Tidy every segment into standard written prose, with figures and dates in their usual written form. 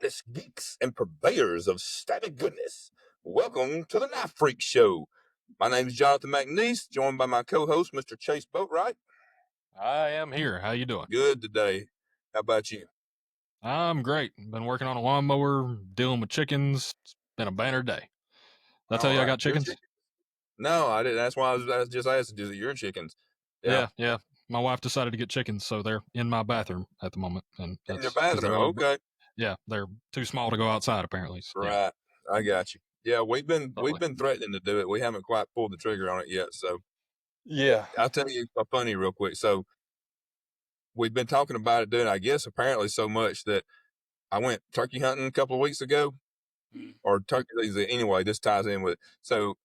baddest geeks and purveyors of static goodness. Welcome to the Knife Freak Show. My name is Jonathan McNees, joined by my co-host, Mr. Chase Boatright. I am here. How you doing? Good today. How about you? I'm great. Been working on a lawnmower, dealing with chickens. It's been a banner day. Did I tell you I got chickens? No, I didn't. That's why I was just asking, is it your chickens? Yeah. My wife decided to get chickens, so they're in my bathroom at the moment. And In your bathroom, okay. Yeah, they're too small to go outside, apparently. So, right. Yeah. I got you. Yeah, we've been threatening to do it. We haven't quite pulled the trigger on it yet. So yeah, I'll tell you a funny real quick. So we've been talking about it doing, I guess, apparently so much that I went turkey hunting a couple of weeks ago, or turkey season. Anyway, this ties in with it. So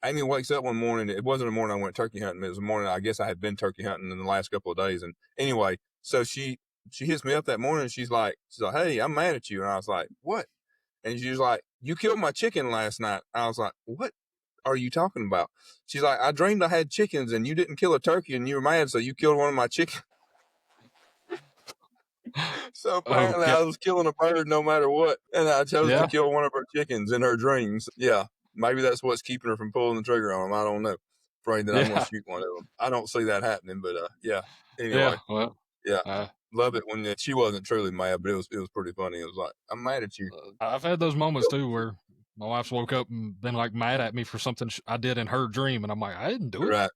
Amy wakes up one morning. It wasn't a morning I went turkey hunting. It was a morning I guess I had been turkey hunting in the last couple of days. And anyway, so she hits me up that morning. And she's like, hey, I'm mad at you. And I was like, what? And she was like, you killed my chicken last night. I was like, what are you talking about? She's like, I dreamed I had chickens and you didn't kill a turkey and you were mad, so you killed one of my chickens. So apparently I was killing a bird no matter what, and I chose to kill one of her chickens in her dreams. Yeah, maybe that's what's keeping her from pulling the trigger on them. I don't know. Afraid that I'm going to shoot one of them. I don't see that happening, but yeah. Anyway, love it when she wasn't truly mad, but it was pretty funny. It was like, I'm mad at you. I've had those moments too where my wife's woke up and been like mad at me for something I did in her dream, and I'm like, I didn't do it. Right.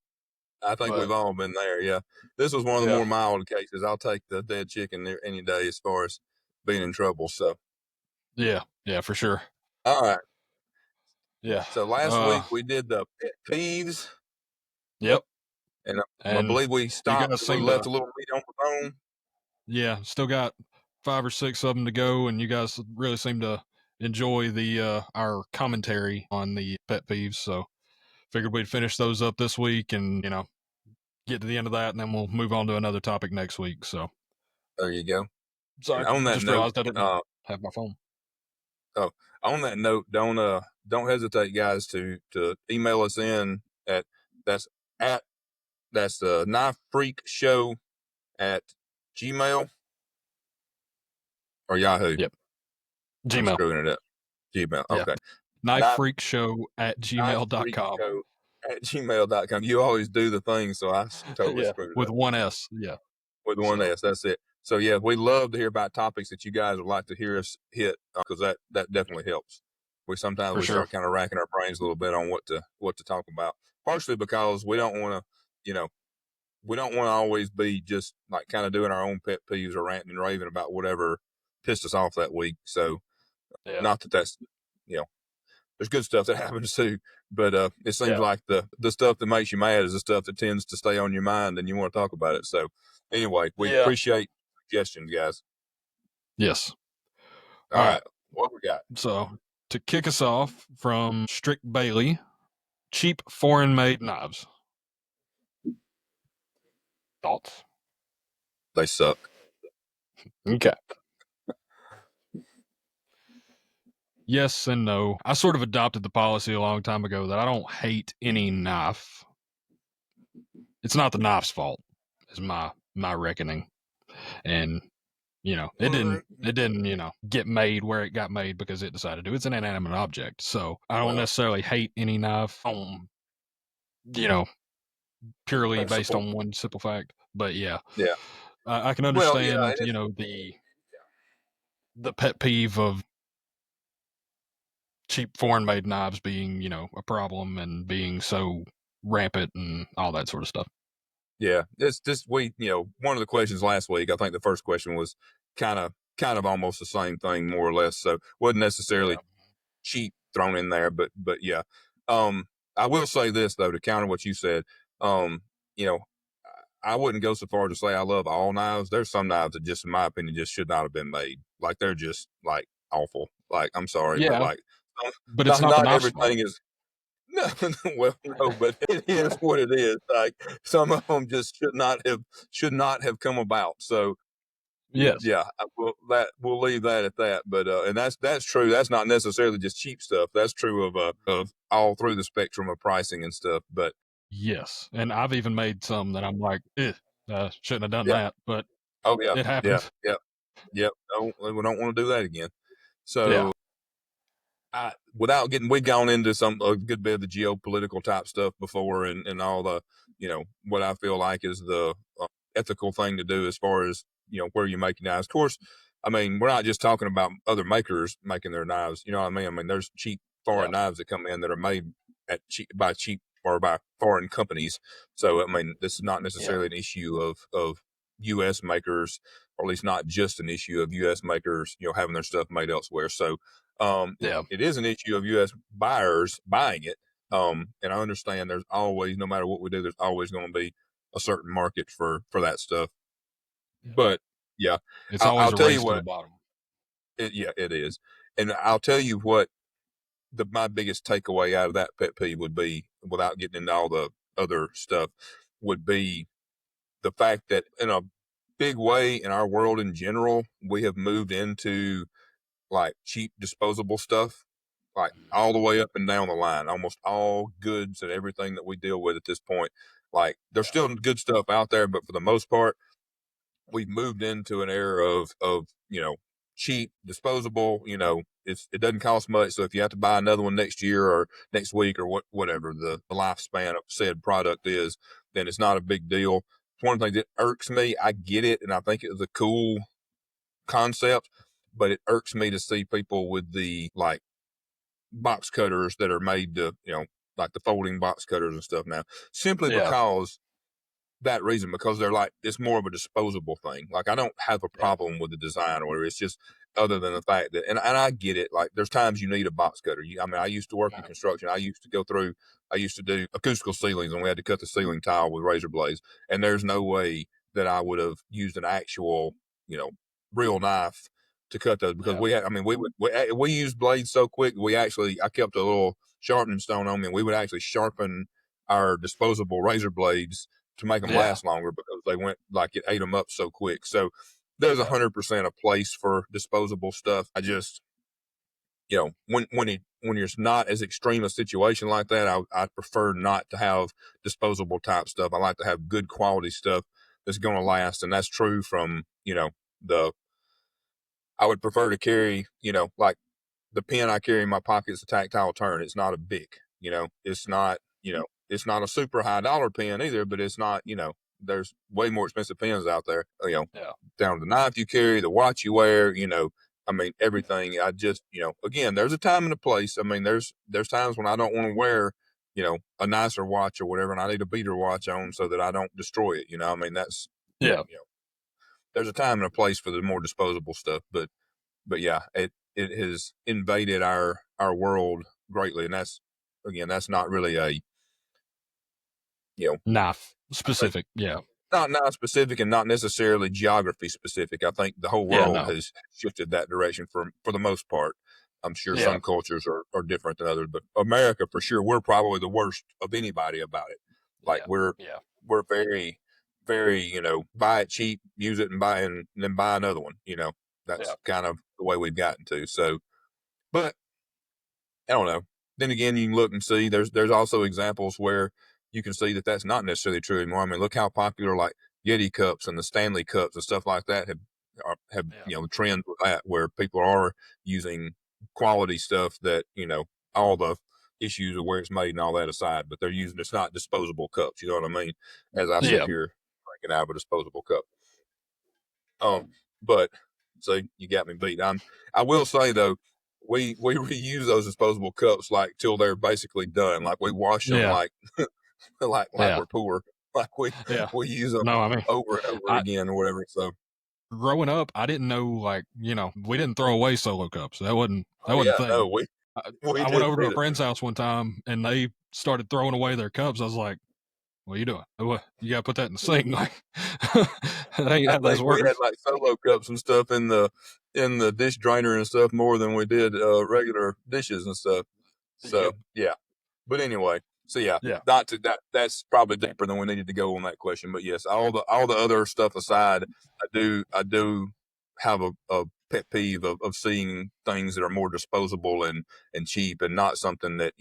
I think we've all been there, yeah. This was one of the more mild cases. I'll take the dead chicken any day as far as being in trouble, so. Yeah, for sure. All right. Yeah. So last week we did the pet peeves. Yep. And I believe we stopped. We left a little meat on the bone. Yeah, still got 5 or 6 of them to go, and you guys really seem to enjoy the our commentary on the pet peeves, so figured we'd finish those up this week and, get to the end of that, and then we'll move on to another topic next week. So there you go. Sorry, on that just note, realized I didn't have my phone. Oh, on that note, don't hesitate, guys, to email us in at that's the knifefreakshow at Gmail or Yahoo. Yep. Gmail. I'm screwing it up. Gmail. Okay. knifefreakshow at gmail.com. At gmail.com. You always do the thing, so I totally screwed it with up. one S. Yeah. With one S. That's it. So yeah, we love to hear about topics that you guys would like to hear us hit, because that definitely helps. We sometimes start kind of racking our brains a little bit on what to talk about. Partially because we don't want to, we don't want to always be just like kind of doing our own pet peeves or ranting and raving about whatever pissed us off that week. So not that that's, there's good stuff that happens too, but it seems like the stuff that makes you mad is the stuff that tends to stay on your mind and you want to talk about it. So anyway, we appreciate suggestions, guys. Yes. All right. What we got? So to kick us off from Strick Bailey, cheap foreign-made knives. Thoughts? They suck. Okay. Yes and no. I sort of adopted the policy a long time ago that I don't hate any knife. It's not the knife's fault, is my reckoning. And, it didn't, get made where it got made because it decided to. It's an inanimate object. So I don't necessarily hate any knife on, purely based on one simple fact. But I can understand, the pet peeve of cheap foreign-made knives being, a problem and being so rampant and all that sort of stuff. Yeah, it's just one of the questions last week, I think the first question was kind of almost the same thing, more or less. So wasn't necessarily cheap thrown in there, but yeah. I will say this though, to counter what you said. I wouldn't go so far to say I love all knives. There's some knives that just, in my opinion, just should not have been made. Like they're just like awful. Like I'm sorry, but like, but it's not everything is. No, well, no, but it is what it is. Like some of them just should not have come about. So we'll leave that at that. But and that's true. That's not necessarily just cheap stuff. That's true of all through the spectrum of pricing and stuff. But yes, and I've even made some that I'm like, shouldn't have done that, but it happened. Yeah. Yep. We don't want to do that again. Yeah. So without we've gone into a good bit of the geopolitical type stuff before, and all the, what I feel like is the ethical thing to do as far as, where you make your knives. Of course, I mean, we're not just talking about other makers making their knives. You know what I mean? I mean, there's cheap foreign Yeah. knives that come in that are made by cheap or by foreign companies. So, I mean, this is not Yeah. necessarily an issue of U.S. makers, or at least not just an issue of U.S. makers, having their stuff made elsewhere. So, Yeah. it is an issue of U.S. buyers buying it. And I understand there's always, no matter what we do, there's always going to be a certain market for that stuff. Yeah. But yeah, It's I'll always a tell you race to the what, bottom. it is. And I'll tell you what, my biggest takeaway out of that pet peeve would be, without getting into all the other stuff, would be the fact that in a big way in our world in general, we have moved into like cheap disposable stuff, like all the way up and down the line. Almost all goods and everything that we deal with at this point, like there's Yeah. still good stuff out there, but for the most part, we've moved into an era of cheap disposable. It doesn't cost much, so if you have to buy another one next year or next week or whatever the lifespan of said product is, then it's not a big deal. It's one thing that irks me. I get it, and I think it was a cool concept, but it irks me to see people with the like box cutters that are made to, like the folding box cutters and stuff now, simply Yeah. because that reason, because they're like, it's more of a disposable thing. Like, I don't have a Yeah. problem with the design or whatever. It's just, other than the fact that, and I get it. Like, there's times you need a box cutter. I mean, I used to work in construction. I used to do acoustical ceilings, and we had to cut the ceiling tile with razor blades. And there's no way that I would have used an actual, real knife to cut those, because Yeah. I mean, we used blades so quick. I kept a little sharpening stone on me, and we would actually sharpen our disposable razor blades to make them Yeah. last longer, because they went like it ate them up so quick. So there's Yeah. 100% a place for disposable stuff. I just, when you're not as extreme a situation like that, I prefer not to have disposable type stuff. I like to have good quality stuff that's going to last. And that's true from, the, I would prefer to carry, like the pen I carry in my pocket is a tactile turn. It's not a Bic, it's not, it's not a super high dollar pen either, but it's not, there's way more expensive pens out there, Yeah. down to the knife you carry, the watch you wear, I mean, everything. I just, again, there's a time and a place. I mean, there's times when I don't want to wear, a nicer watch or whatever, and I need a beater watch on so that I don't destroy it. I mean, that's, Yeah. there's a time and a place for the more disposable stuff, but yeah, it has invaded our world greatly, and that's, again, that's not really a, Knife I think, specific. Yeah. not specific, and not necessarily geography specific. I think the whole Yeah. world No. has shifted that direction for the most part. I'm sure Yeah. some cultures are different than others, but America for sure, we're probably the worst of anybody about it. Like Yeah. Yeah. we're very, very, buy it cheap, use it, and then buy another one. Yeah. That's kind of the way we've gotten to. So, but I don't know. Then again, you can look and see there's also examples where you can see that that's not necessarily true anymore. I mean, look how popular like Yeti cups and the Stanley cups and stuff like that have Yeah. trends with that, where people are using quality stuff that, all the issues of where it's made and all that aside, but they're using, it's not disposable cups. You know what I mean? As I sit Yeah. here drinking out of a disposable cup. But so you got me beat. I will say though, we reuse those disposable cups like till they're basically done. Like we wash them Yeah. like like Yeah. we're poor. Like Yeah. we use them No, I mean, over and over I again or whatever. So growing up, I didn't know, like, we didn't throw away solo cups. That wasn't yeah, a thing. no, I, we I went didn't over to a either. friend's house one time and they started throwing away their cups. I was like, "What are you doing? What, you got to put that in the sink." Like, that ain't I how this think we had works. like solo cups and stuff in the dish drainer and stuff more than we did regular dishes and stuff. So Yep. yeah. But anyway, so yeah, Yeah. not to that. That's probably deeper than we needed to go on that question. But yes, all the other stuff aside, I do have a pet peeve of seeing things that are more disposable and cheap, and not something that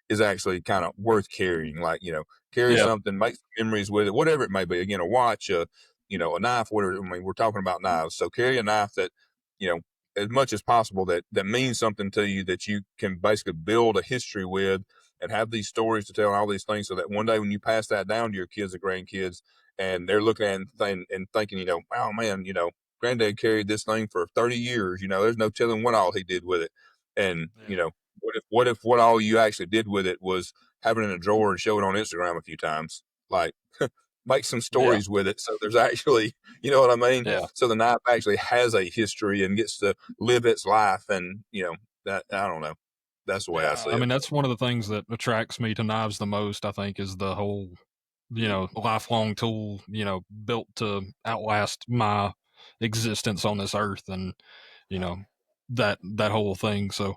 is actually kind of worth carrying. Like carry Yeah. something, make some memories with it, whatever it may be. Again, a watch, a knife. We're talking about knives. So carry a knife that, as much as possible that means something to you, that you can basically build a history with and have these stories to tell and all these things, so that one day when you pass that down to your kids or grandkids and they're looking at it and thinking, oh man, granddad carried this thing for 30 years, there's no telling what all he did with it. And, what all you actually did with it was have it in a drawer and show it on Instagram a few times. Like, make some stories with it. So there's actually, you know what I mean? Yeah. So the knife actually has a history and gets to live its life. And, that, I don't know. That's the way I see it. I mean, that's one of the things that attracts me to knives the most, I think, is the whole, lifelong tool, built to outlast my existence on this earth, and, that whole thing. So,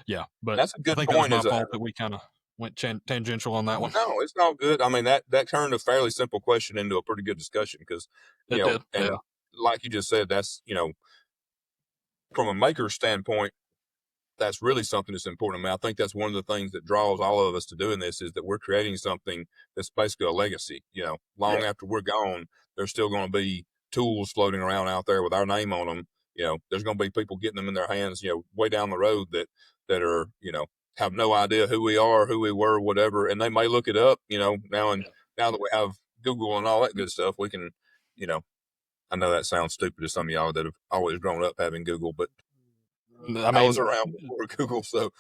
yeah, but That's a I good think that was point. my fault that we kind of went tangential on that one. No, it's not good. I mean, that turned a fairly simple question into a pretty good discussion because, It did. and like you just said, that's, from a maker's standpoint, that's really something that's important. I mean, I think that's one of the things that draws all of us to doing this, is that we're creating something that's basically a legacy. Long after we're gone, there's still going to be tools floating around out there with our name on them. There's going to be people getting them in their hands, way down the road that are, have no idea who we are, who we were, whatever. And they may look it up, now that we have Google and all that good stuff, we can, I know that sounds stupid to some of y'all that have always grown up having Google, but I was around before Google, so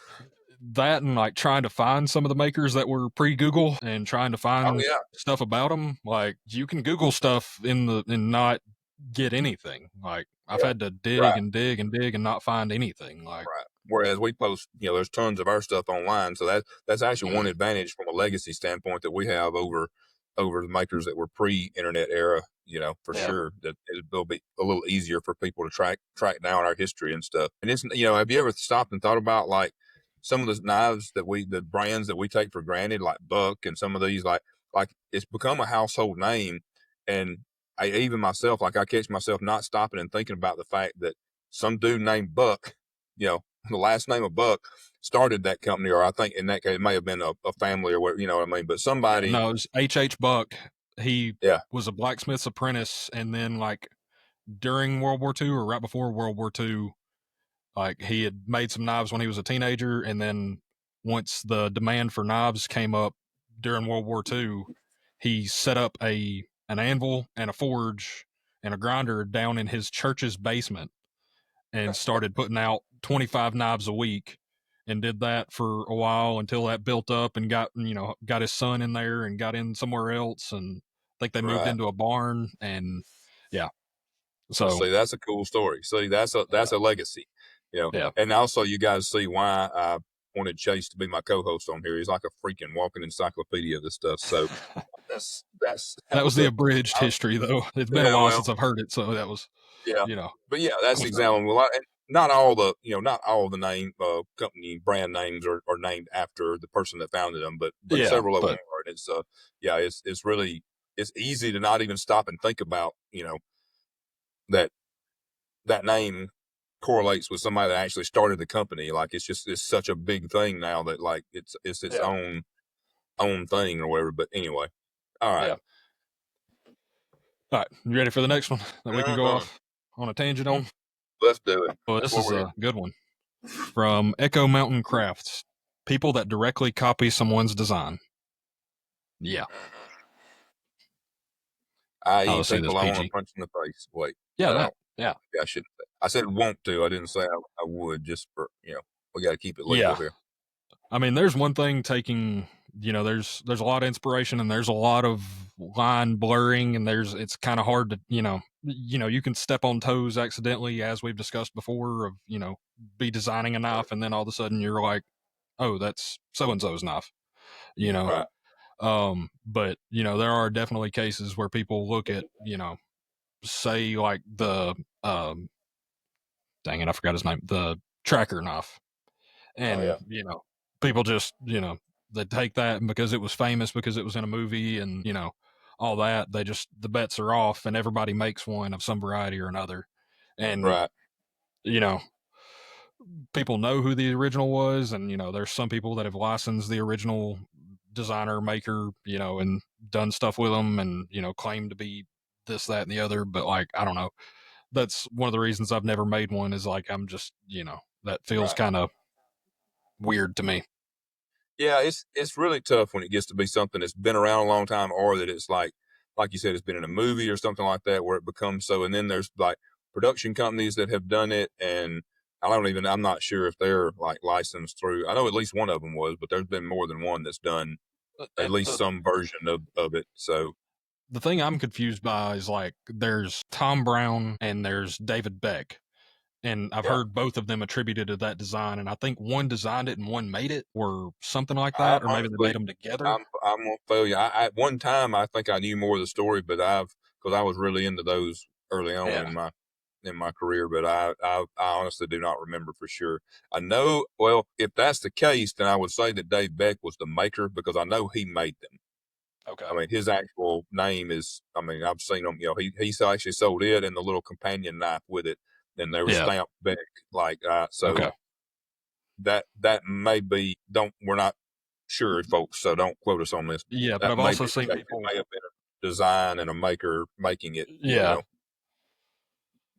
that, and like trying to find some of the makers that were pre-Google and trying to find stuff about them. Like, you can Google stuff and not get anything. Like, I've had to dig and dig and dig and not find anything. Like, whereas we post, there's tons of our stuff online, so that's actually one advantage from a legacy standpoint that we have over the makers that were pre-internet era. For sure, that it'll be a little easier for people to track down our history and stuff. And it's, have you ever stopped and thought about like some of the knives the brands that we take for granted, like Buck and some of these, like it's become a household name. And even myself, like I catch myself not stopping and thinking about the fact that some dude named Buck, the last name of Buck, started that company, or I think in that case it may have been a family or whatever, you know what I mean? But somebody. No, it was H.H. Buck. He was a blacksmith's apprentice, and then like during World War II or right before World War II, like he had made some knives when he was a teenager, and then once the demand for knives came up during World War II, he set up an anvil and a forge and a grinder down in his church's basement and started putting out 25 knives a week, and did that for a while until that built up and got his son in there and got in somewhere else, and I think they moved into a barn, and so see, that's a cool story. See, that's a legacy, and also you guys see why I wanted Chase to be my co-host on here. He's like a freaking walking encyclopedia of this stuff. So that was the abridged history, though. It's been a while since I've heard it, so that was But that's exactly. Well, not all the name company brand names are named after the person that founded them, but several of them are. And it's really, it's easy to not even stop and think about that name correlates with somebody that actually started the company. Like, it's such a big thing now that like it's its own thing or whatever. But anyway, all right. All right, you ready for the next one that we can go off on a tangent on? Let's do it. Well, this is a good one from Echo Mountain Crafts. People that directly copy someone's design. Yeah. I.e. people I want to punch in the face. Wait. Yeah, I shouldn't. I said want to. I didn't say I would, just for, we got to keep it legal here. I mean, there's one thing taking, there's a lot of inspiration and there's a lot of line blurring, and it's kind of hard to, you can step on toes accidentally, as we've discussed before, of, be designing a knife and then all of a sudden you're like, oh, that's so-and-so's knife, Right. But, there are definitely cases where people look at, say like the, dang it, I forgot his name, the tracker knife. And, people just, they take that because it was famous, because it was in a movie, and, all that. The bets are off, and everybody makes one of some variety or another. And, people know who the original was. And, there's some people that have licensed the original designer, maker, and done stuff with them, and, claim to be this, that, and the other. But like, I don't know. That's one of the reasons I've never made one is like, I'm just, that feels Right. kind of weird to me. Yeah, it's really tough when it gets to be something that's been around a long time, or that it's like you said, it's been in a movie or something like that, where it becomes so. And then there's like production companies that have done it, and I'm not sure if they're like licensed through. I know at least one of them was, but there's been more than one that's done at And least some version of it. So the thing I'm confused by is like, there's Tom Brown and there's David Beck. And I've yeah, heard both of them attributed to that design, and I think one designed it and one made it, or something like I that, or maybe they made honestly, them together. I'm gonna fail you. At one time I think I knew more of the story, but because I was really into those early on Yeah. in my career, but I honestly do not remember for sure. I know, well, if that's the case, then I would say that Dave Beck was the maker because I know he made them. Okay. I mean, his actual name is, I mean, I've seen him, he actually sold it and the little companion knife with it, and they were Yeah. stamped Beck. Like, so Okay. that may be, we're not sure, folks, so don't quote us on this. Yeah, but That I've may also be seen the case. It people. may have been a design and a maker making it, Yeah.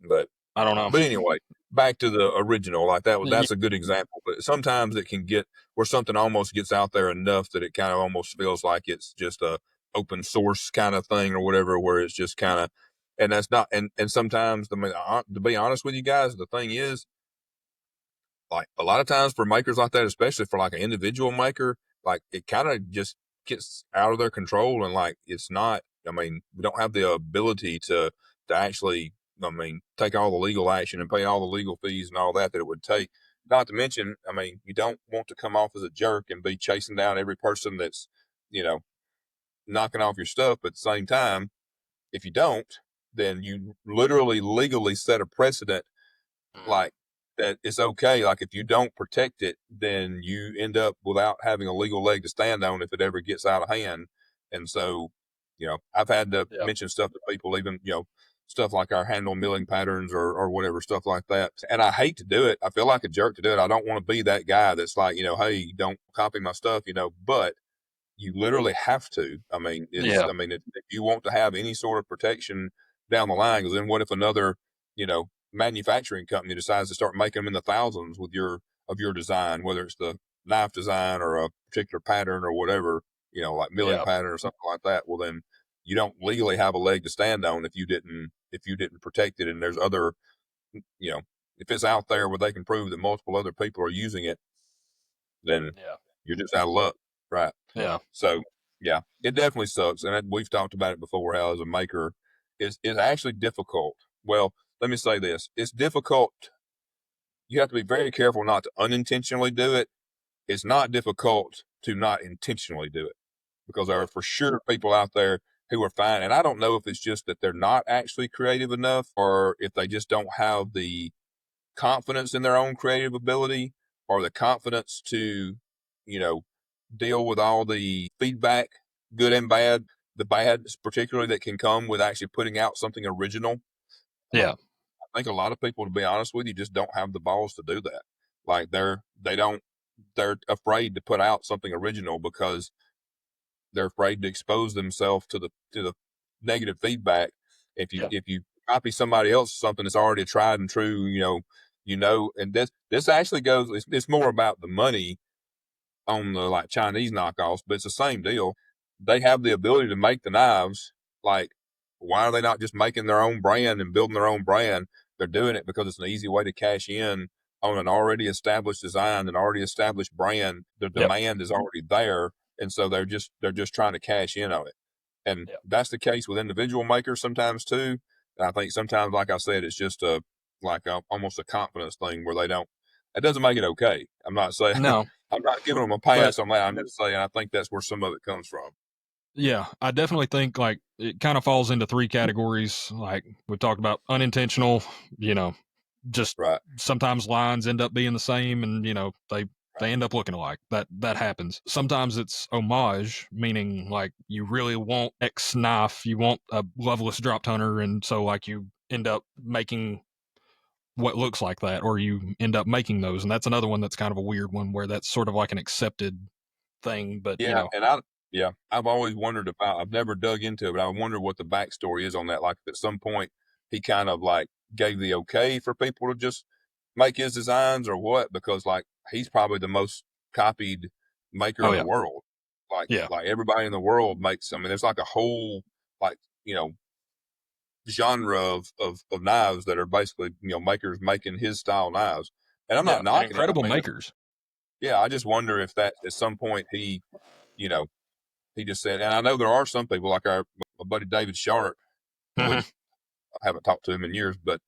but I don't know. anyway, back to the original. Like Yeah. that's a good example. But sometimes it can get where something almost gets out there enough that it kind of almost feels like it's just a open source kind of thing or whatever, where it's just kind of, and that's not. And sometimes, I mean, to be honest with you guys, the thing is, like a lot of times for makers like that, especially for like an individual maker, like it kind of just gets out of their control, and like it's not. I mean, we don't have the ability to actually, I mean, take all the legal action and pay all the legal fees and all that it would take. Not to mention, I mean, you don't want to come off as a jerk and be chasing down every person that's, you know, knocking off your stuff. But at the same time, if you don't, then you literally legally set a precedent, Mm. like that it's okay. Like if you don't protect it, then you end up without having a legal leg to stand on if it ever gets out of hand. And so, I've had to Yeah. mention stuff to people, even, stuff like our handle milling patterns or whatever, stuff like that. And I hate to do it. I feel like a jerk to do it. I don't want to be that guy that's like, hey, don't copy my stuff, but you literally have to. I mean, Yeah. if you want to have any sort of protection down the line, because then what if another, manufacturing company decides to start making them in the thousands with your design, whether it's the knife design or a particular pattern or whatever, like milling Yeah. pattern or something like that. Well, then you don't legally have a leg to stand on if you didn't protect it. And there's other, if it's out there where they can prove that multiple other people are using it, then Yeah. you're just out of luck, right? Yeah. So yeah, it definitely sucks, and we've talked about it before. How as a maker, it's actually difficult. Well, let me say this: it's difficult. You have to be very careful not to unintentionally do it. It's not difficult to not intentionally do it because there are for sure people out there who are fine. And I don't know if it's just that they're not actually creative enough, or if they just don't have the confidence in their own creative ability or the confidence to, you know, deal with all the feedback, good and bad, the bad particularly that can come with actually putting out something original. Yeah. I think a lot of people, to be honest with you, just don't have the balls to do that. Like they're afraid to put out something original because they're afraid to expose themselves to the negative feedback. Yeah. If you copy somebody else something that's already tried and true, and this actually goes. It's more about the money on the like Chinese knockoffs, but it's the same deal. They have the ability to make the knives. Like, why are they not just making their own brand and building their own brand? They're doing it because it's an easy way to cash in on an already established design, an already established brand. The Yep. demand is already there, and so they're just trying to cash in on it. And Yep. that's the case with individual makers sometimes too. And I think sometimes, like I said, it's just almost a confidence thing where they don't. It doesn't make it okay. I'm not saying No, I'm not giving them a but pass on that. I'm just saying I think that's where some of it comes from. yeah, I definitely think like it kind of falls into three categories. Like we talked about unintentional, you know, just Right. sometimes lines end up being the same and Right. they end up looking alike. That happens. Sometimes it's homage, meaning like you really want X knife, you want a Loveless drop hunter, and so like you end up making what looks like that, or you end up making those. And that's another one that's kind of a weird one where that's sort of like an accepted thing, but Yeah, and Yeah, I've always wondered about. I've never dug into it, but I wonder what the backstory is on that. Like, at some point, he kind of like gave the okay for people to just make his designs, or what? Because like he's probably the most copied maker Oh in the yeah, world. yeah, Like everybody in the world makes. I mean, there's like a whole like you know genre of knives that are basically makers making his style knives. And I'm not yeah, and knocking it. I incredible mean, makers. yeah, I just wonder if that at some point you know, he just said, and I know there are some people like my buddy David Sharp, Mhm. which I haven't talked to him in years, but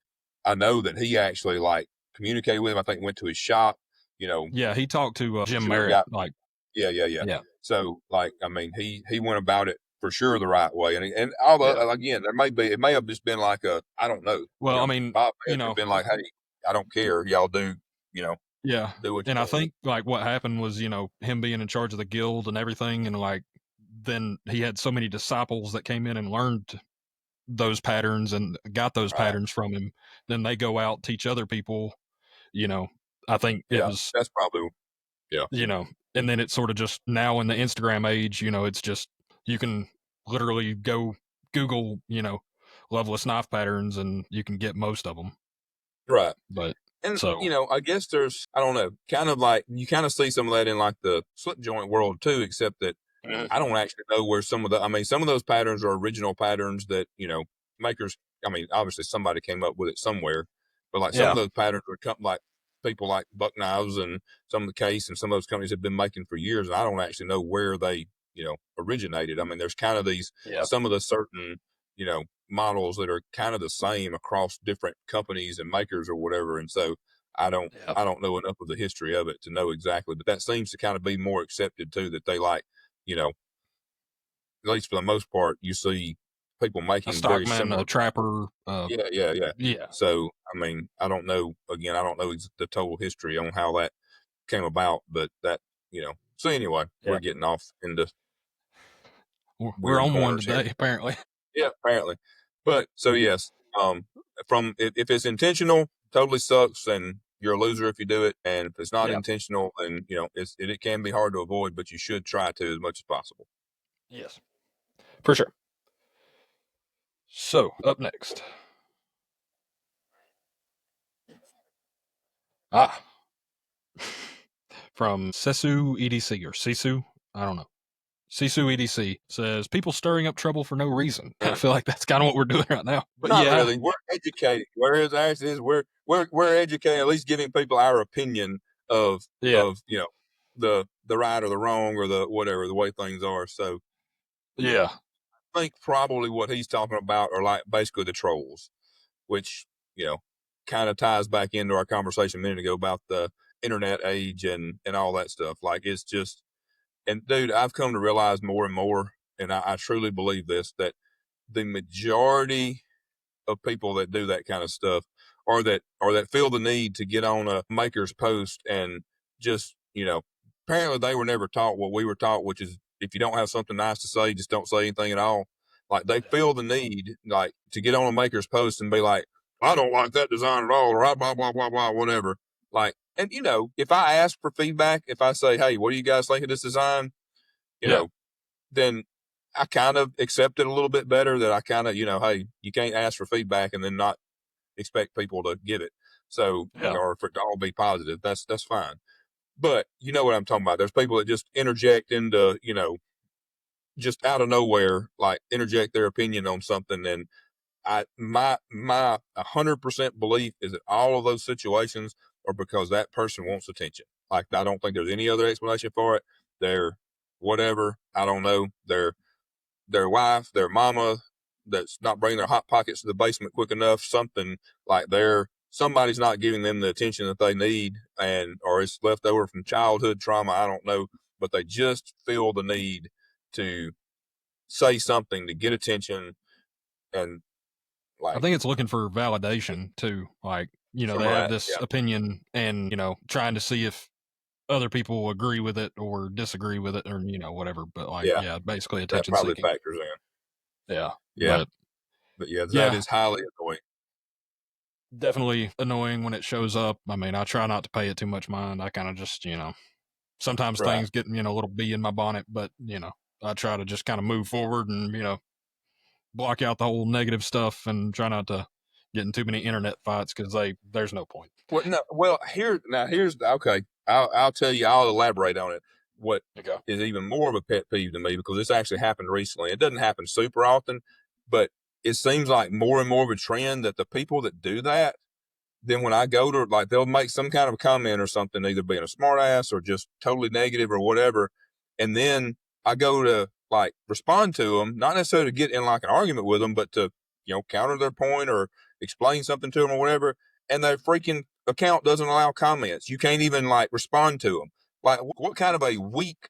I know that he actually like communicated with him. I think went to his shop, you know, Yeah, he talked to for Jim sure Merritt. got, Like, yeah. yeah, So like, I mean, he went about it for sure the right way. And although, yeah. again, it may have just been like I don't know, Well, I mean, Bob may you have just know, been like, hey, I don't care. Y'all do, you know, yeah. do what you And I want. think like what happened was, him being in charge of the guild and everything, and like then he had so many disciples that came in and learned those patterns and got those Right. patterns from him. Then they go out teach other people. You know, I think it Yeah. was, That's probably, yeah. you know, and then it's sort of just now in the Instagram age, it's just you can literally go Google, loveless knife patterns and you can get most of them. Right. But And so I guess there's I don't know, kind of like you kind of see some of that in like the slip joint world too, except that Mhm. I don't actually know where I mean, some of those patterns are original patterns that, makers, I mean, obviously somebody came up with it somewhere, but like some of yeah, those patterns are like people like Buck Knives and some of the Case and some of those companies have been making for years. And I don't actually know where they, originated. I mean, there's kind of yeah, some of the certain, models that are kind of the same across different companies and makers or whatever. And so yeah. I don't know enough of the history of it to know exactly, but that seems to kind of be more accepted too, that they like, you know, at least for the most part, you see people A making very stockman, a similar. trapper, Yeah. yeah, So, I mean, I don't know. Again, I don't know the total history on how that came about, but that, So anyway, yeah. we're getting off into We're weird on one corners here. today, apparently. Yeah, apparently. But so yes, from if it's intentional, totally sucks, and you're a loser if you do it. And if it's not Yeah. intentional, then it can be hard to avoid, but you should try to as much as possible. Yes, for sure. So up next, ah, from Sesu EDC or Sisu, I don't know. Sisu EDC says people stirring up trouble for no reason. I feel like that's kind of what we're doing right now. But Not yeah, really. We're educating. Whereas ours is we're educating, at least giving people our opinion of yeah, of the right or the wrong or the whatever the way things are. So yeah, I think probably what he's talking about are like basically the trolls, which kind of ties back into our conversation a minute ago about the internet age and all that stuff. Like it's just and dude, I've come to realize more and more, and I truly believe this, that the majority of people that do that kind of stuff or that feel the need to get on a maker's post and just apparently they were never taught what we were taught, which is if you don't have something nice to say, just don't say anything at all. Like they feel the need like to get on a maker's post and be like, I don't like that design at all, or blah blah blah blah whatever. Like, and if I ask for feedback, if I say, hey, what do you guys think of this design, you yeah, know then I kind of accept it a little bit better, that I kind of, hey, you can't ask for feedback and then not expect people to give it. So, yeah, or for it to all be positive, that's fine. But you know what I'm talking about. There's people that just interject into, just out of nowhere, like interject their opinion on something. And my 100% belief is that all of those situations are because that person wants attention. Like I don't think there's any other explanation for it. They're whatever. I don't know. Their wife, their mama that's not bringing their hot pockets to the basement quick enough, something like somebody's not giving them the attention that they need, and or it's left over from childhood trauma. I don't know, but they just feel the need to say something to get attention, and I like think it's looking for validation too. Like, some they of have that, this yeah, opinion and, trying to see if other people agree with it or disagree with it or, whatever. But like, yeah, yeah, basically that attention probably seeking. factors in, Yeah. yeah, But but yeah, that yeah, is highly annoying, definitely annoying when it shows up. I mean, I try not to pay it too much mind. I kind of just, sometimes right? things get, a little bee in my bonnet, but, I try to just kind of move forward and, block out the whole negative stuff and try not to get in too many internet fights because there's no point. Well, no, well, here's okay. I'll tell you. I'll elaborate on it. What Okay. is even more of a pet peeve to me, because this actually happened recently. It doesn't happen super often, but it seems like more and more of a trend that the people that do that, then when I go to, like, they'll make some kind of a comment or something, either being a smart ass or just totally negative or whatever. And then I go to, like, respond to them, not necessarily to get in like an argument with them, but to, counter their point or explain something to them or whatever. And their freaking account doesn't allow comments. You can't even, like, respond to them. Like, what kind of a weak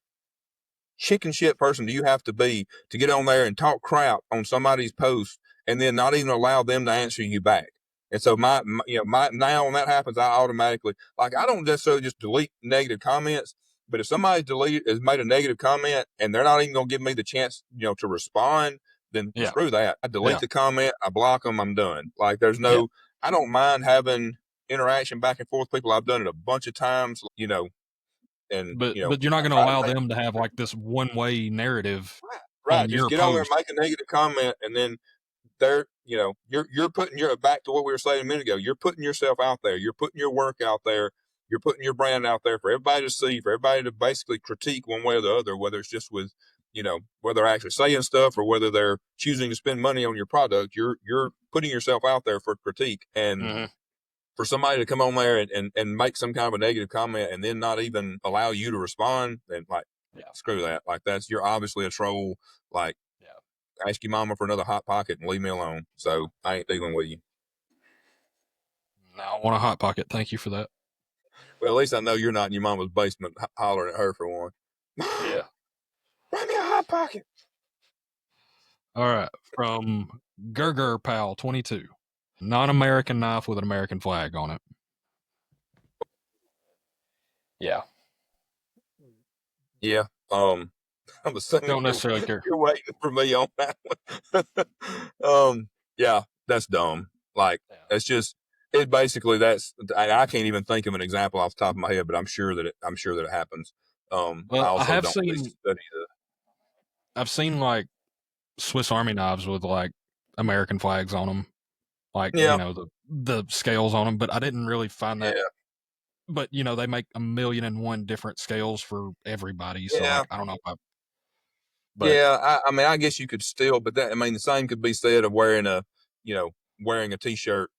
chicken shit person do you have to be to get on there and talk crap on somebody's post and then not even allow them to answer you back? And so my now when that happens, I automatically, like, I don't necessarily just delete negative comments, but if somebody has made a negative comment and they're not even going to give me the chance, to respond, then screw that. I delete the comment, I block them, I'm done. Like, I don't mind having interaction back and forth with people. I've done it a bunch of times, and But you're not going to allow them to have like this one-way narrative right. on Just your get on there post. and make a negative comment, and then you're putting your, back to what we were saying a minute ago. You're putting yourself out there. You're putting your work out there. You're putting your brand out there for everybody to see, for everybody to basically critique one way or the other, whether it's just with, whether they're actually saying stuff or whether they're choosing to spend money on your product. You're putting yourself out there for critique, and for somebody to come on there and make some kind of a negative comment and then not even allow you to respond, then, like, screw that. Like, you're obviously a troll. Like, ask your mama for another Hot Pocket and leave me alone. So I ain't dealing with you. Now I want a Hot Pocket. Thank you for that. Well, at least I know you're not in your mama's basement hollering at her for one. Yeah. Bring me a Hot Pocket. All right. From Gerger Pal 22. Non-American knife with an American flag on it. Yeah. Yeah. I'm assuming Don't necessarily care. you're waiting for me on that one. Yeah, that's dumb. Like, it's just, it basically, I can't even think of an example off the top of my head, but I'm sure that it happens. I Well, also don't really study I've seen like Swiss Army knives with like American flags on them, like the scales on them. But I didn't really find that. But they make 1,000,001 different scales for everybody. So like, I don't know if I. But I mean, I guess you could still, but the same could be said of wearing a T-shirt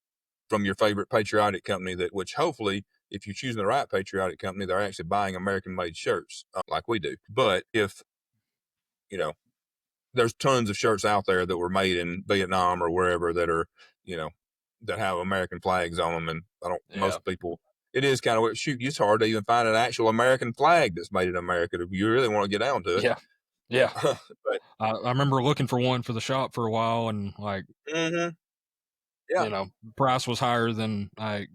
from your favorite patriotic company, which hopefully, if you're choosing the right patriotic company, they're actually buying American-made shirts, like we do. But if there's tons of shirts out there that were made in Vietnam or wherever that are, that have American flags on them, and most people. It is kind of, shoot, it's hard to even find an actual American flag that's made in America if you really want to get down to it. Yeah. But I remember looking for one for the shop for a while, and like, price was higher than I,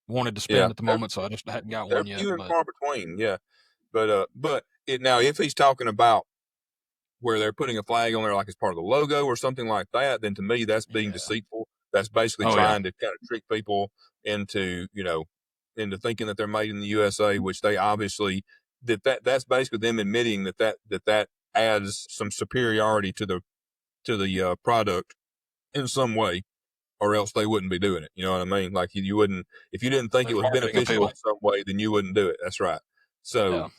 wanted to spend at the moment, so I just hadn't got one yet. Few and far between, yeah. But now, if he's talking about where they're putting a flag on there like it's part of the logo or something like that, then to me that's being deceitful. That's basically trying to kind of trick people into thinking that they're made in the USA, which they obviously that's basically them admitting that adds some superiority to the product in some way, or else they wouldn't be doing it. You know what I mean? Like, you wouldn't, if you didn't think it was beneficial in some way, then you wouldn't do it. That's right. So,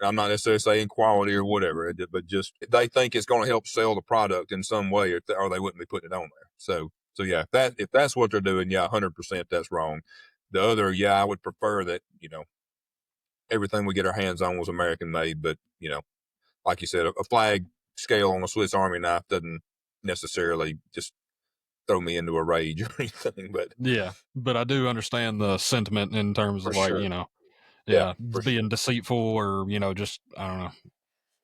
I'm not necessarily saying quality or whatever, but just they think it's going to help sell the product in some way, or they wouldn't be putting it on there. So yeah, if that's what they're doing, 100% that's wrong. The other, I would prefer that, everything we get our hands on was American made, but, like you said, a flag scale on a Swiss Army knife doesn't necessarily just throw me into a rage or anything. But I do understand the sentiment in terms of like, being deceitful, or, just, I don't know.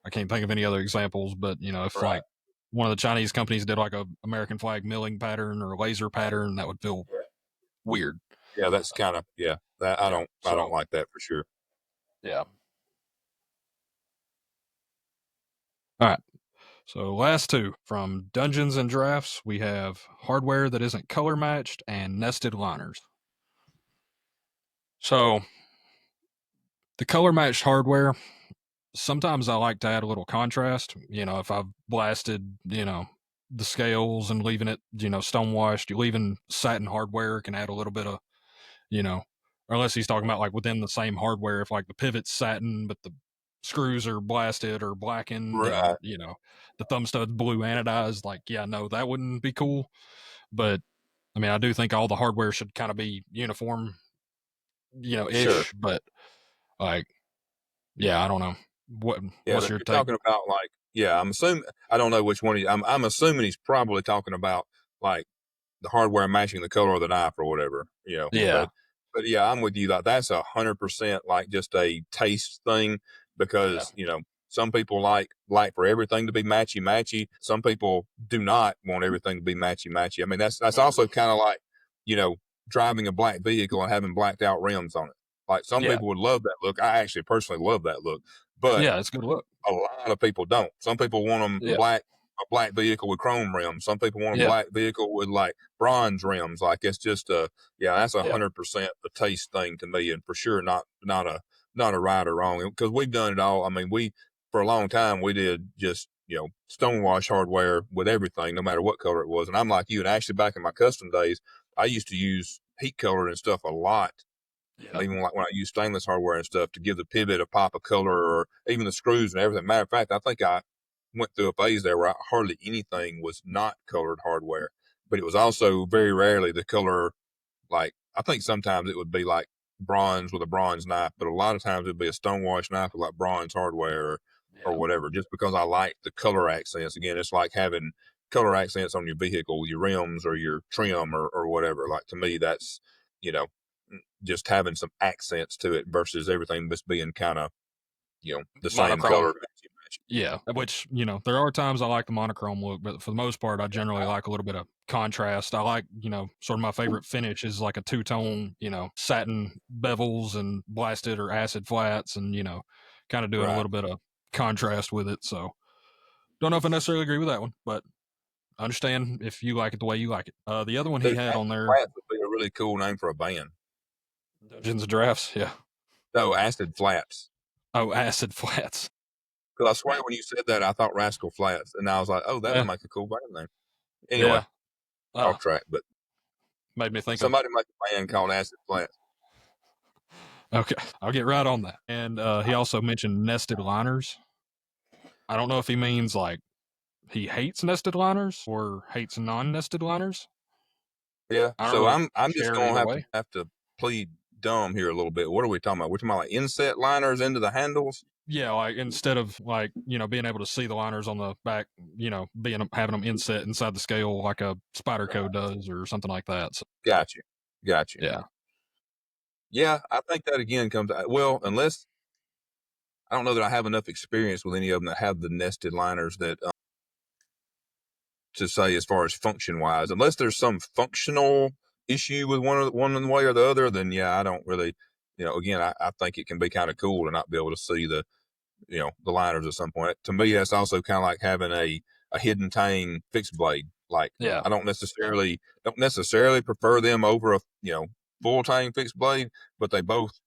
I can't think of any other examples, but if like one of the Chinese companies did like a American flag milling pattern or a laser pattern, that would feel weird. Yeah, that's kind of, that I don't like that for sure. Yeah. All right. So last two from Dungeons and Drafts, we have hardware that isn't color matched and nested liners. So the color matched hardware, sometimes I like to add a little contrast. If I've blasted, the scales and leaving it, stonewashed, you leaving satin hardware can add a little bit of, you know, unless he's talking about like within the same hardware, if like the pivot's satin, but the screws are blasted or blackened and, Right. the thumb stud's blue anodized, like, yeah, no, that wouldn't be cool. But I mean, I do think all the hardware should kind of be uniform, Sure. ish, but like, yeah, I don't know. Yeah, What's but your you're take? talking about like, yeah, I'm assuming I don't know which one. I'm assuming he's probably talking about like the hardware matching the color of the knife or whatever, Yeah. But yeah, I'm with you. Like that's 100% like just a taste thing Yeah. because some people like for everything to be matchy matchy. Some people do not want everything to be matchy matchy. I mean that's also kind of like you know driving a black vehicle and having blacked out rims on it. Like some Yeah. people would love that look. I actually personally love that look, but Yeah. It's a good look. a lot of people don't. Some people want them Yeah. a black vehicle with chrome rims. Some people want a Yeah. black vehicle with like bronze rims. Like it's just yeah, that's Yeah. 100% a taste thing to me, and for sure not a right or wrong because we've done it all. I mean, we for a long time we did just stonewash hardware with everything, no matter what color it was. And I'm like you, and actually back in my custom days, I used to use heat colored and stuff a lot, Yeah. even like when I use stainless hardware and stuff to give the pivot a pop of color or even the screws and everything. Matter of fact, I think I went through a phase there where hardly anything was not colored hardware, but it was also very rarely the color. Like I think sometimes it would be like bronze with a bronze knife, but a lot of times it'd be a stonewash knife with like bronze hardware or Yeah. whatever, just because I like the color accents. Again, it's like having color accents on your vehicle, your rims or your trim or whatever. Like to me, that's, you know, just having some accents to it versus everything just being kind of, the same Monochrome. color. Yeah. Which, there are times I like the monochrome look, but for the most part, I generally like a little bit of contrast. I like, sort of my favorite finish is like a two tone, satin bevels and blasted or acid flats and, kind of doing a Right. little bit of contrast with it. So don't know if I necessarily agree with that one, but I understand if you like it the way you like it. The other one he Dude, had on Acid there, Flats would be a really cool name for a band. Dungeons and Drafts. Yeah. No, Acid Flats. Oh, acid flats. Because I swear when you said that, I thought Rascal Flats, and I was like, oh, that would Yeah. make a cool band name. Anyway, Yeah. off track, but Made me think of. somebody make a band called Acid Flats. Okay, I'll get right on that. And he also mentioned nested liners. I don't know if he means like he hates nested liners or hates non-nested liners. Yeah, I don't so really I'm just care gonna either way. have to plead dumb here a little bit. What are we talking about? We're talking about like inset liners into the handles. Yeah, like instead of like being able to see the liners on the back, being having them inset inside the scale like a Spyderco does or something like that. So, Got you, got you. yeah, Yeah, I think that again comes well, unless I don't know that I have enough experience with any of them that have the nested liners that to say as far as function wise. Unless there's some functional issue with one way or the other, then yeah, I don't really, again, I think it can be kind of cool to not be able to see the liners at some point. To me, that's also kind of like having a hidden tang fixed blade. Like yeah, I don't necessarily prefer them over a full tang fixed blade, but they both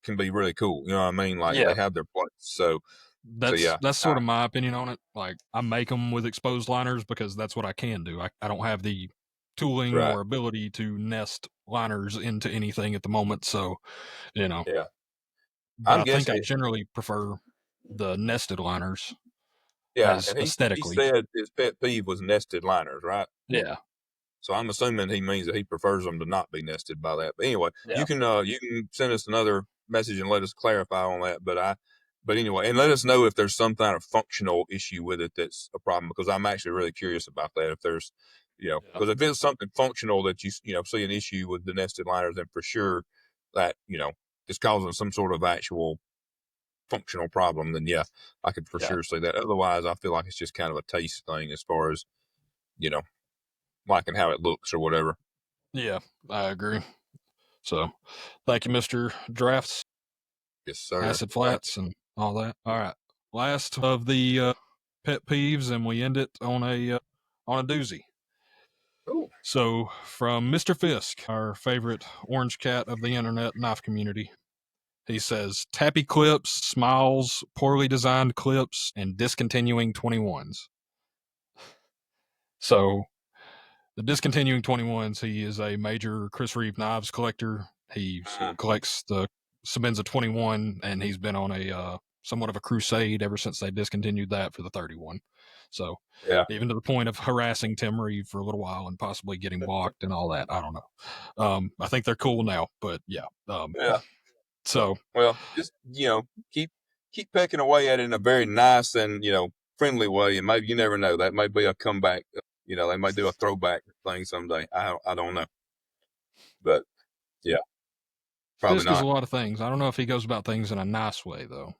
can be really cool. You know what I mean? Like yeah. they have their place. So That's yeah, that's sort of my opinion on it. Like I make them with exposed liners because that's what I can do. I don't have the tooling right, or ability to nest liners into anything at the moment. So, you know, yeah. but I'm I think guessing I it. generally prefer the nested liners Yeah, as and he aesthetically. said his pet peeve was nested liners, right? Yeah. So I'm assuming he means that he prefers them to not be nested by that. But anyway, Yeah. you can send us another message and let us clarify on that. But anyway, and let us know if there's some kind of functional issue with it that's a problem because I'm actually really curious about that. If there's, Yeah. because if it's something functional that you see an issue with the nested liners, then for sure that is causing some sort of actual functional problem. Then yeah, I could for Yeah. sure say that. Otherwise, I feel like it's just kind of a taste thing as far as you know liking how it looks or whatever. Yeah. I agree. So thank you, Mr. Drafts, Yes, sir. Acid Thank you. Flats, and all that. All right. Last of the pet peeves, and we end it on a doozy. Cool. So, from Mr. Fisk, our favorite orange cat of the internet knife community, He says Tappy clips, smiles, poorly designed clips, and discontinuing 21s. So the discontinuing 21s, he is a major Chris Reeve knives collector. He collects the Sebenza 21, and he's been on a somewhat of a crusade ever since they discontinued that for the 31. So Yeah. even to the point of harassing Tim Reeve for a little while and possibly getting blocked and all that. I don't know. I think they're cool now, but yeah. Yeah. So well, just keep pecking away at it in a very nice and friendly way, and maybe you never know, that may be a comeback. They might do a throwback thing someday. I don't know, but yeah, probably Fisk is a not. lot of things. I don't know if he goes about things in a nice way though.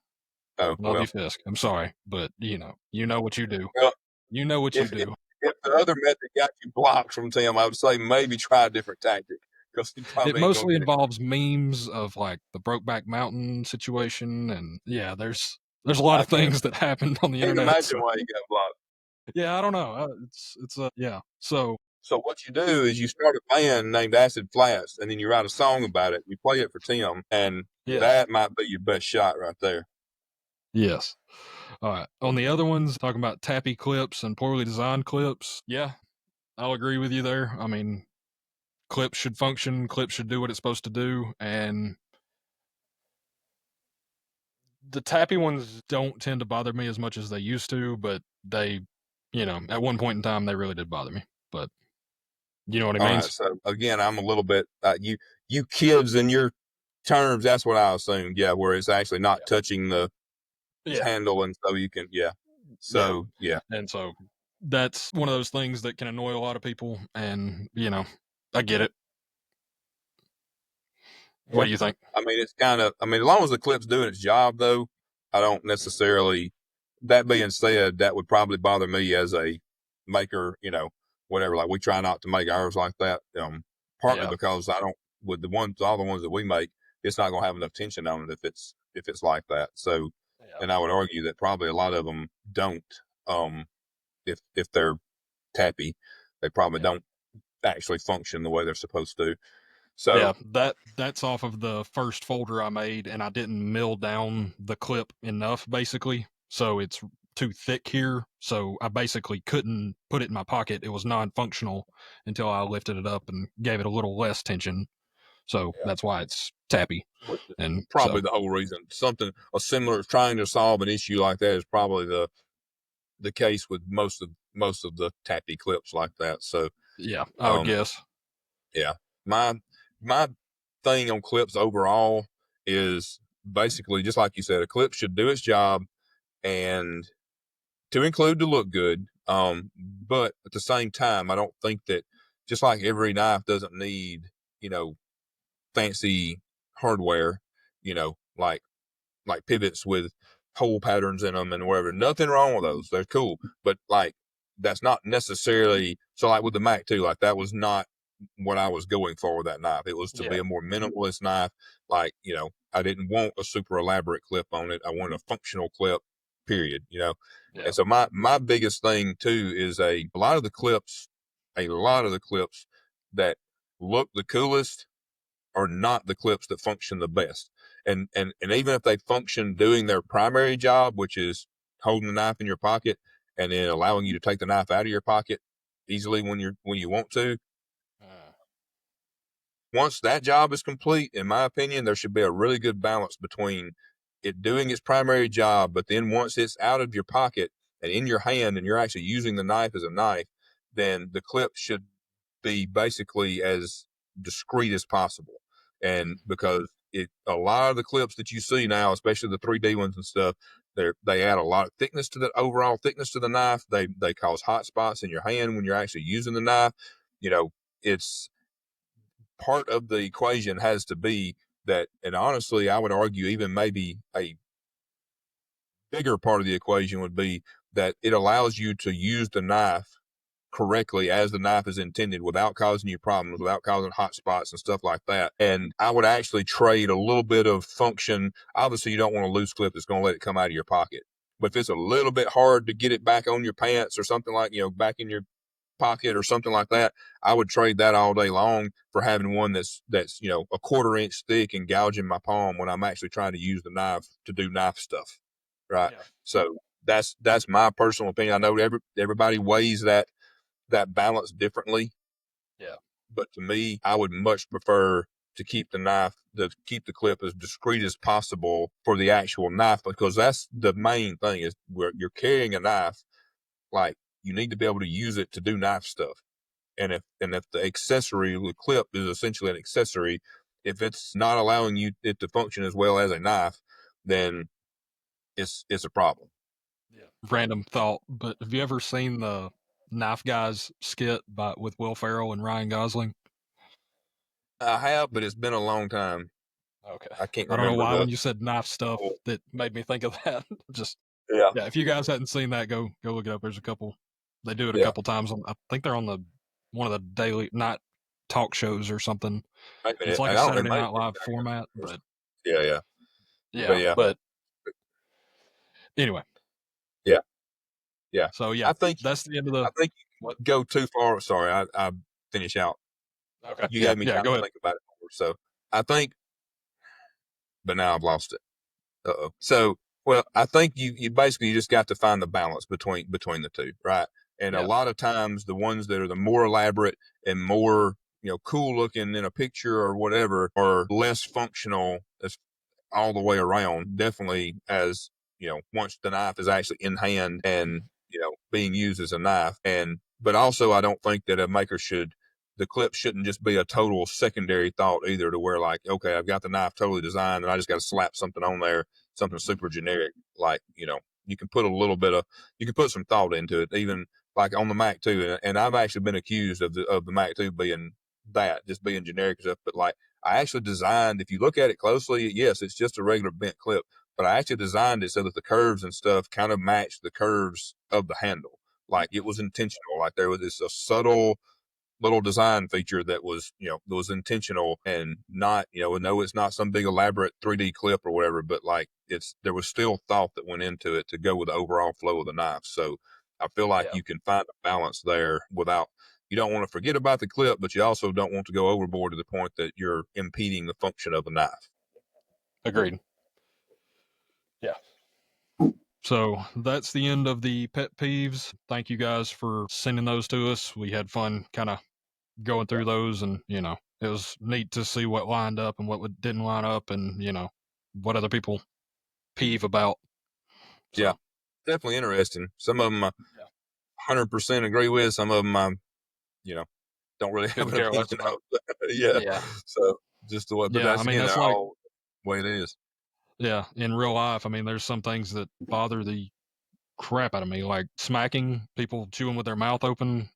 Oh Love well. you, Fisk. I'm sorry, but you know what you do. Well, You know what you if do. the other method got you blocked from Tim, I would say maybe try a different tactic, because he It probably ain't gonna mostly get it. involves memes of like the Brokeback Mountain situation, and yeah, there's a lot I of things that happened on the can't internet. imagine So why he got blocked. yeah, I don't know. It's yeah. So So what you do is you start a band named Acid Flats, and then you write a song about it. You play it for Tim, and yes, that might be your best shot right there. yes. All right. On the other ones, talking about tappy clips and poorly designed clips. Yeah, I'll agree with you there. I mean, clips should function. Clips should do what it's supposed to do, and the tappy ones don't tend to bother me as much as they used to, but they, at one point in time, they really did bother me. But you know what I All mean? right. So again, I'm a little bit you kids in your terms. That's what I assumed. Yeah, where it's actually not touching the Yeah. handle, and so you can Yeah. So yeah. And so that's one of those things that can annoy a lot of people. And, I get it. What Yeah. do you think? I mean, it's kind of, as long as the clip's doing its job, though, I don't necessarily, that being said, that would probably bother me as a maker, whatever. Like, we try not to make ours like that, partly Yeah. because I don't, with all the ones that we make, it's not going to have enough tension on it if it's like that. So, Yeah. and I would argue that probably a lot of them don't, if they're tappy, they probably don't actually function the way they're supposed to. So, Yeah, that's off of the first folder I made, and I didn't mill down the clip enough, basically. So it's too thick here. So I basically couldn't put it in my pocket. It was non-functional until I lifted it up and gave it a little less tension. So yeah. that's why it's tappy. Which is And probably so, the whole reason. Something a similar trying to solve an issue like that is probably the case with most of the tappy clips like that. So yeah, I would um guess. yeah. My my thing on clips overall is basically just like you said, a clip should do its job and to include to look good. But at the same time, I don't think that, just like every knife doesn't need, you know, fancy hardware, like pivots with hole patterns in them and whatever. Nothing wrong with those. They're cool. But like, that's not necessarily, so like with the Mac 2, like that was not what I was going for with that knife. It was to be a more minimalist knife. Like, I didn't want a super elaborate clip on it. I wanted a functional clip, period. Yeah. And so my biggest thing too is a lot of the clips that look the coolest are not the clips that function the best. And even if they function doing their primary job, which is holding the knife in your pocket and then allowing you to take the knife out of your pocket easily when you want to, once that job is complete, in my opinion, there should be a really good balance between it doing its primary job, but then once it's out of your pocket and in your hand and you're actually using the knife as a knife, then the clip should be basically as discreet as possible. And because a lot of the clips that you see now, especially the 3D ones and stuff, they add a lot of thickness to the overall thickness to the knife. They cause hot spots in your hand when you're actually using the knife. It's part of the equation has to be that, and honestly, I would argue even maybe a bigger part of the equation would be that it allows you to use the knife correctly as the knife is intended without causing you problems, without causing hot spots and stuff like that. And I would actually trade a little bit of function. Obviously, you don't want a loose clip that's going to let it come out of your pocket. But if it's a little bit hard to get it back on your pants or something like, back in your pocket or something like that, I would trade that all day long for having one that's a 1/4 inch thick and gouging my palm when I'm actually trying to use the knife to do knife stuff, right? Yeah. So that's my personal opinion. I know everybody weighs that balance differently, Yeah. but to me, I would much prefer to keep keep the clip as discreet as possible for the actual knife, because that's the main thing is where you're carrying a knife. Like, you need to be able to use it to do knife stuff. And if the accessory, the clip is essentially an accessory, if it's not allowing it to function as well as a knife, then it's a problem. Yeah. Random thought, but have you ever seen the Knife Guys skit with Will Ferrell and Ryan Gosling? I have, but it's been a long time. Okay. I can't I don't know remember why the. when you said knife stuff that made me think of that. Just Yeah, yeah, if you guys hadn't seen that, go look it up. There's a couple. They do it a yeah. couple times. I think they're on one of the daily night talk shows or something. Wait a It's minute. like I a don't. It Saturday might Night be Live format, but Yeah, yeah, but yeah, yeah, but anyway. yeah, yeah. So yeah, I think that's the end of the I think what? you go too far. Sorry, I finish out. Okay, You yeah, gave me yeah. time Go to ahead. think about it more. So I think, but now I've lost it. Uh-oh. So, well, I think you basically just got to find the balance between the two, right? And a Yeah, lot of times the ones that are the more elaborate and more, cool looking in a picture or whatever are less functional as all the way around. Definitely, as once the knife is actually in hand and being used as a knife. And but also, I don't think that the clip shouldn't just be a total secondary thought either, to where, like, okay, I've got the knife totally designed and I just got to slap something on there, something super generic. Like, you can put you can put some thought into it, even like on the Mac 2. And I've actually been accused of the Mac 2 being just being generic stuff. But like, I actually designed, if you look at it closely, yes, it's just a regular bent clip, but I actually designed it so that the curves and stuff kind of matched the curves of the handle. Like, it was intentional. Like, there was this a subtle little design feature that was, that was intentional, and not, no, it's not some big elaborate 3D clip or whatever, but like, there was still thought that went into it to go with the overall flow of the knife. So I feel like yeah. you can find a balance there without, you don't want to forget about the clip, but you also don't want to go overboard to the point that you're impeding the function of the knife. Agreed. Yeah. So that's the end of the pet peeves. Thank you guys for sending those to us. We had fun kind of going through those, and it was neat to see what lined up and what didn't line up, and what other people peeve about. Yeah, So definitely interesting. Some of them I yeah, 100% agree with. Some of them I, you know, don't really have couldn't an care less opinion about. of. Yeah. Yeah, So just the way, but yeah. I that's, mean, again, that's they're like all the way it is. yeah. In real life, I mean, there's some things that bother the crap out of me, like smacking people chewing with their mouth open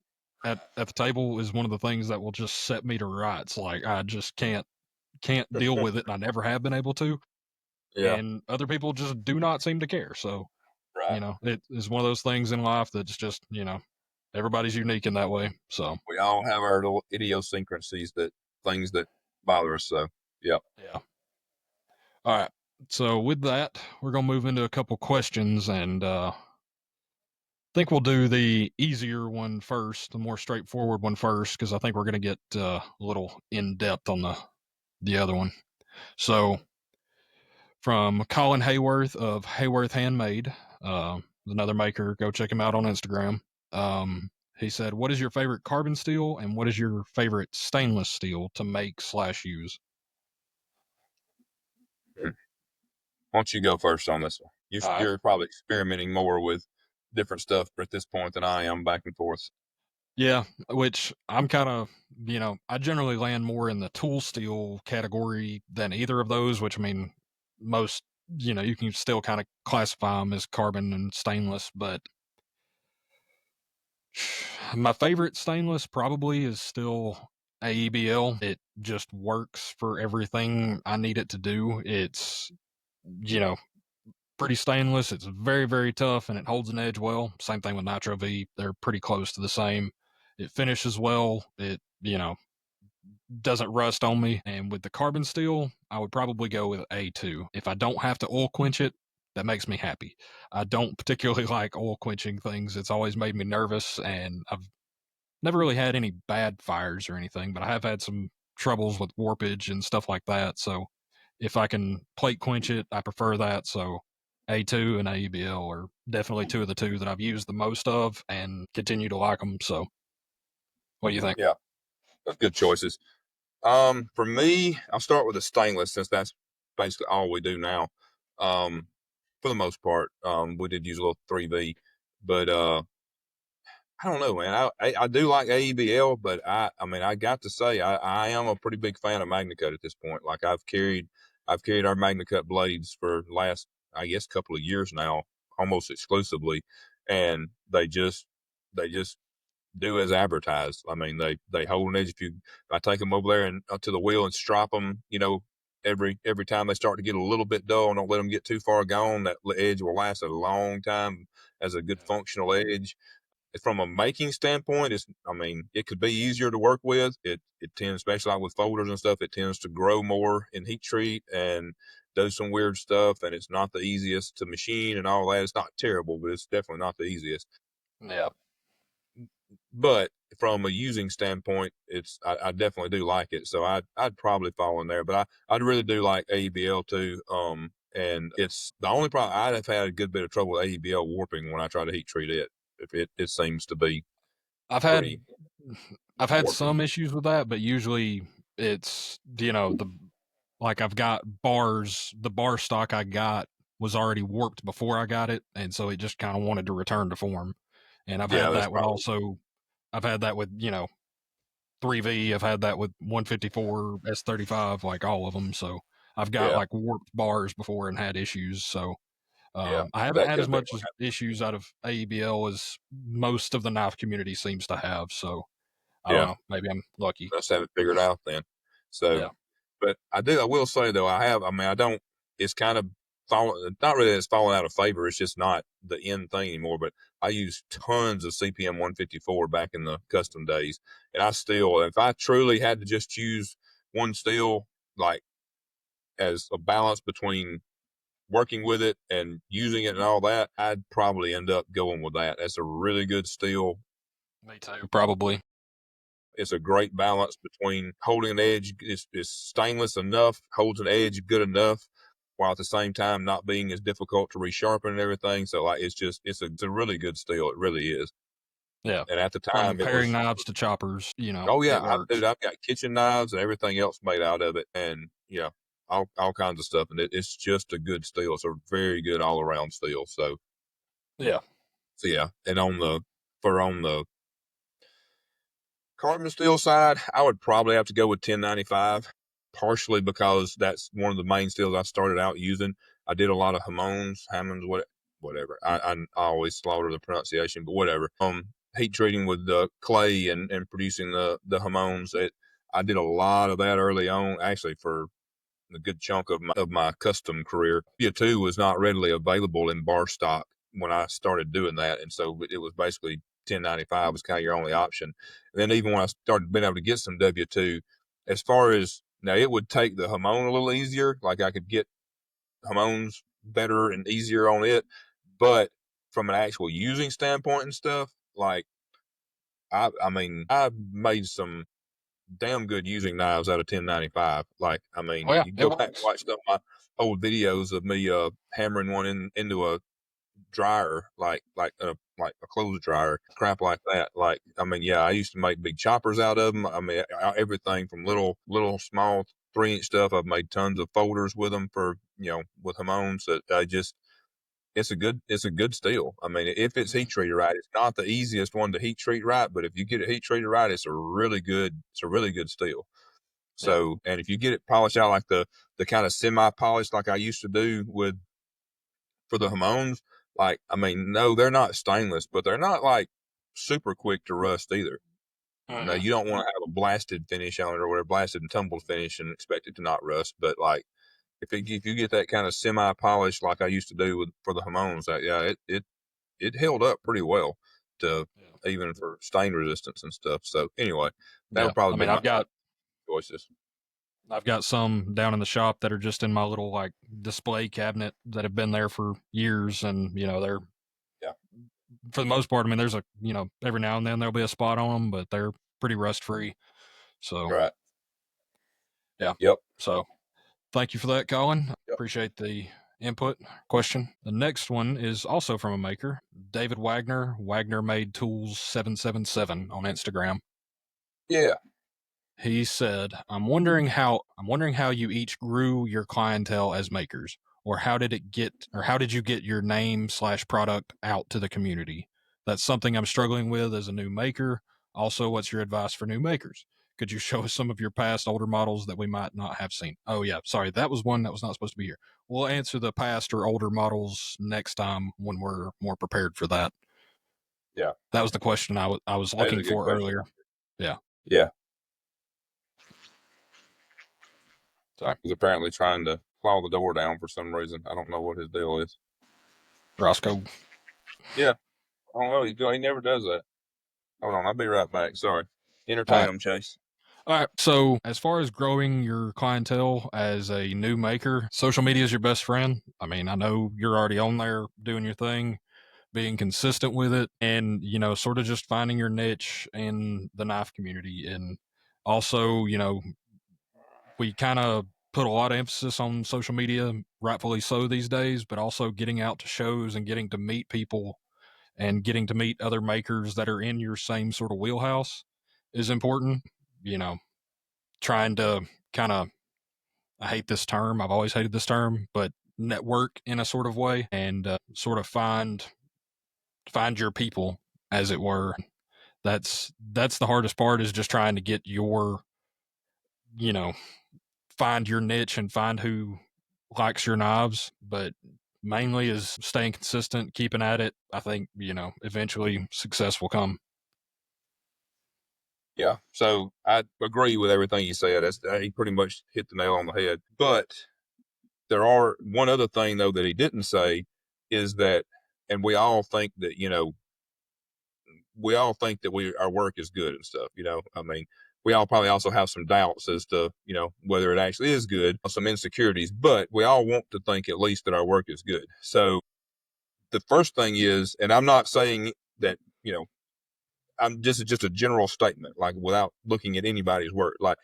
at the table is one of the things that will just set me to rights. Like I just can't deal with it, and I never have been able to. Yeah. And other people just do not seem to care. So Right. it is one of those things in life that's just everybody's unique in that way. So We all have our little idiosyncrasies, things that bother us. So, yeah. yeah. All right. So with that, we're gonna move into a couple questions, and think we'll do the easier one first, the more straightforward one first, because I think we're gonna get a little in depth on the other one. So from Collin Hayworth of Hayworth Handmade, another maker, go check him out on Instagram. He said, "What is your favorite carbon steel, and what is your favorite stainless steel to make/use?" Hmm. Why don't you go first on this one? All right. You're probably experimenting more with different stuff at this point than I am, back and forth. Yeah, which I'm kind of, I generally land more in the tool steel category than either of those, which I mean, most, you can still kind of classify them as carbon and stainless, but my favorite stainless probably is still AEBL. It just works for everything I need it to do. It's, you know, pretty stainless. It's very, very tough, and it holds an edge well. Same thing with Nitro V. They're pretty close to the same. It finishes well. It, doesn't rust on me. And with the carbon steel, I would probably go with A2. If I don't have to oil quench it, that makes me happy. I don't particularly like oil quenching things. It's always made me nervous, and I've never really had any bad fires or anything, but I have had some troubles with warpage and stuff like that. So if I can plate quench it, I prefer that. So A2 and AEBL are definitely two of the two that I've used the most of and continue to like them. So what do you think? Yeah, that's good choices. For me, I'll start with the stainless since that's basically all we do now. For the most part, we did use a little 3V, but I don't know, man. I do like AEBL, but I mean, I got to say, I am a pretty big fan of MagnaCut at this point. Like I've carried our MagnaCut blades for the last, I guess, couple of years now, almost exclusively, and they just do as advertised. I mean, they hold an edge. If I take them over there and to the wheel and strop them, every time they start to get a little bit dull, don't let them get too far gone. That edge will last a long time as a good functional edge. From a making standpoint, I mean, it could be easier to work with. It tends, especially like with folders and stuff, it tends to grow more in heat treat and do some weird stuff. And it's not the easiest to machine and all that. It's not terrible, but it's definitely not the easiest. Yeah. But from a using standpoint, I definitely do like it. So I'd probably fall in there. But I really do like AEBL too. And it's the only problem. I'd have had a good bit of trouble with AEBL warping when I try to heat treat it. If it seems to be I've pretty had I've had warpy. some issues with that, but usually it's the like I've got bars. The bar stock I got was already warped before I got it, and so it just kind of wanted to return to form. And Yeah, that's probably I've had that with 3V. I've had that with 154 S35, like all of them. So I've got yeah, like warped bars before and had issues. So yeah. I haven't That had could as have been much what happened. issues out of AEBL as most of the knife community seems to have. So I don't Yeah, know. Maybe I'm lucky. must have it figured out then. So, Yeah. but I will say though, I mean, I don't. It's kind of fallen. Not really. It's fallen out of favor. It's just not the end thing anymore. But I used tons of CPM 154 back in the custom days, and I still, if I truly had to just choose one steel, like as a balance between working with it and using it and all that, I'd probably end up going with that. That's a really good steel. Me too, probably. It's a great balance between holding an edge is stainless enough, holds an edge good enough, while at the same time not being as difficult to resharpen and everything. So like it's a really good steel. It really is. Yeah. And at the From time paring knives to choppers, oh yeah, it works. I've got kitchen knives and everything else made out of it, and all kinds of stuff. And it's just a good steel. It's a very good all around steel. Yeah. So yeah, and on the carbon steel side, I would probably have to go with 1095, partially because that's one of the main steels I started out using. I did a lot of Hammonds, whatever. I always slaughter the pronunciation, but whatever. Heat treating with the clay and producing the Hammonds. I did a lot of that early on, actually for a good chunk of my custom career. W2 was not readily available in bar stock when I started doing that, and so it was basically 1095 was kind of your only option. And then even when I started being able to get some W2, as far as now, it would take the Hamon a little easier. Like I could get Hamons better and easier on it, but from an actual using standpoint and stuff, like I mean, I've made some damn good using knives out of 1095. Like, I Oh mean, yeah, you it go back and works. watch some of my old videos of me hammering one into a dryer, like a clothes dryer, crap like that. Like, I mean, yeah, I used to make big choppers out of them. I mean, everything from little small 3-inch stuff. I've made tons of folders with them for with Hamons. That I just it's a good steel. I mean, if it's heat Mhm. treated right, it's not the easiest one to heat treat right, but if you get it heat treated right, it's a really good steel. Yeah. So, and if you get it polished out like the kind of semi polished like I used to do with for the Hamons, like I mean, no, they're not stainless, but they're not like super quick to rust either. Now Hmm. you don't want to have a blasted finish on it or whatever, blasted and tumbled finish and expect it to not rust, but like if you get that kind of semi polished like I used to do with for the Hamons, that yeah, it held up pretty well to Yeah. even for stain resistance and stuff. So anyway, that Yeah. would I probably mean, be my choices. I've got some down in the shop that are just in my little like display cabinet that have been there for years, and they're Yeah, for the most part, I mean, there's a, every now and then there'll be a spot on them, but they're pretty rust free. So, Right. yeah. Yep. So, thank you for that, Colin. Yep. Appreciate the input question. The next one is also from a maker, David Wagner, Wagner Made Tools 777 on Instagram. Yeah. He said, I'm wondering how you each grew your clientele as makers, or how did you get your name / product out to the community? That's something I'm struggling with as a new maker. Also, what's your advice for new makers? Could you show us some of your past older models that we might not have seen? Oh yeah, sorry, that was one that was not supposed to be here. We'll answer the past or older models next time when we're more prepared for that. Yeah. That was the question I was That is looking a good for question. earlier. Yeah. Yeah. Sorry. He's apparently trying to claw the door down for some reason. I don't know what his deal is. Roscoe. Yeah. I don't know. He never does that. Hold on. I'll be right back. Sorry. Entertain him, Chase. All right. So, as far as growing your clientele as a new maker, social media is your best friend. I mean, I know you're already on there doing your thing, being consistent with it, and, sort of just finding your niche in the knife community. And also, we kind of put a lot of emphasis on social media, rightfully so these days, but also getting out to shows and getting to meet people and getting to meet other makers that are in your same sort of wheelhouse is important. You know, trying to kind of, I hate this term. I've always hated this term, but network in a sort of way and sort of find your people, as it were. That's the hardest part, is just trying to get your, you know, find your niche and find who likes your knives. But mainly is staying consistent, keeping at it. I think, eventually success will come. Yeah. So I agree with everything you said. He pretty much hit the nail on the head. But there are one other thing though that he didn't say is that, and we all think that, our work is good and stuff, I mean, we all probably also have some doubts as to, whether it actually is good, some insecurities, but we all want to think at least that our work is good. So the first thing is, and I'm not saying that, just a general statement, like without looking at anybody's work, like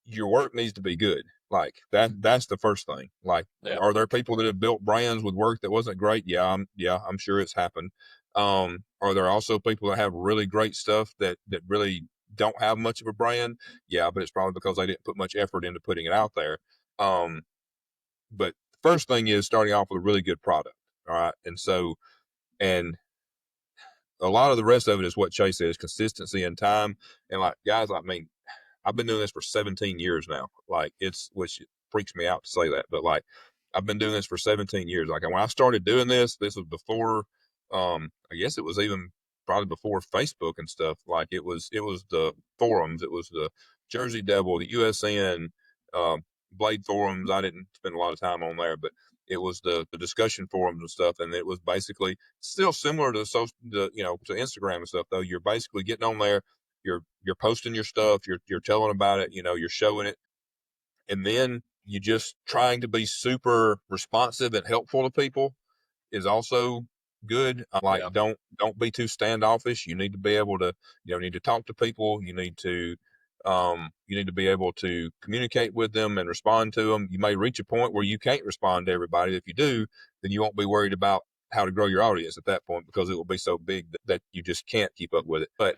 your work needs to be good. Like that's the first thing. Like, Yeah. are there people that have built brands with work that wasn't great? Yeah, I'm sure it's happened. Are there also people that have really great stuff that really don't have much of a brand? Yeah, but it's probably because they didn't put much effort into putting it out there. But the first thing is starting off with a really good product. All right. And a lot of the rest of it is what Chase says, consistency and time. And like, guys, I mean, I've been doing this for 17 years now. Like, which freaks me out to say that, but like, I've been doing this for 17 years. Like, when I started doing this was before, I guess it was even probably before Facebook and stuff. Like, it was the forums, it was the Jersey Devil, the USN, Blade forums. I didn't spend a lot of time on there, but it was the discussion forums and stuff. And it was basically still similar to to Instagram and stuff, though. You're basically getting on there, you're posting your stuff, you're telling about it, you're showing it, and then you just trying to be super responsive and helpful to people is also good. Like, Yeah. don't be too standoffish. You need to be able to, need to talk to people. You need to be able to communicate with them and respond to them. You may reach a point where you can't respond to everybody. If you do, then you won't be worried about how to grow your audience at that point, because it will be so big that you just can't keep up with it. But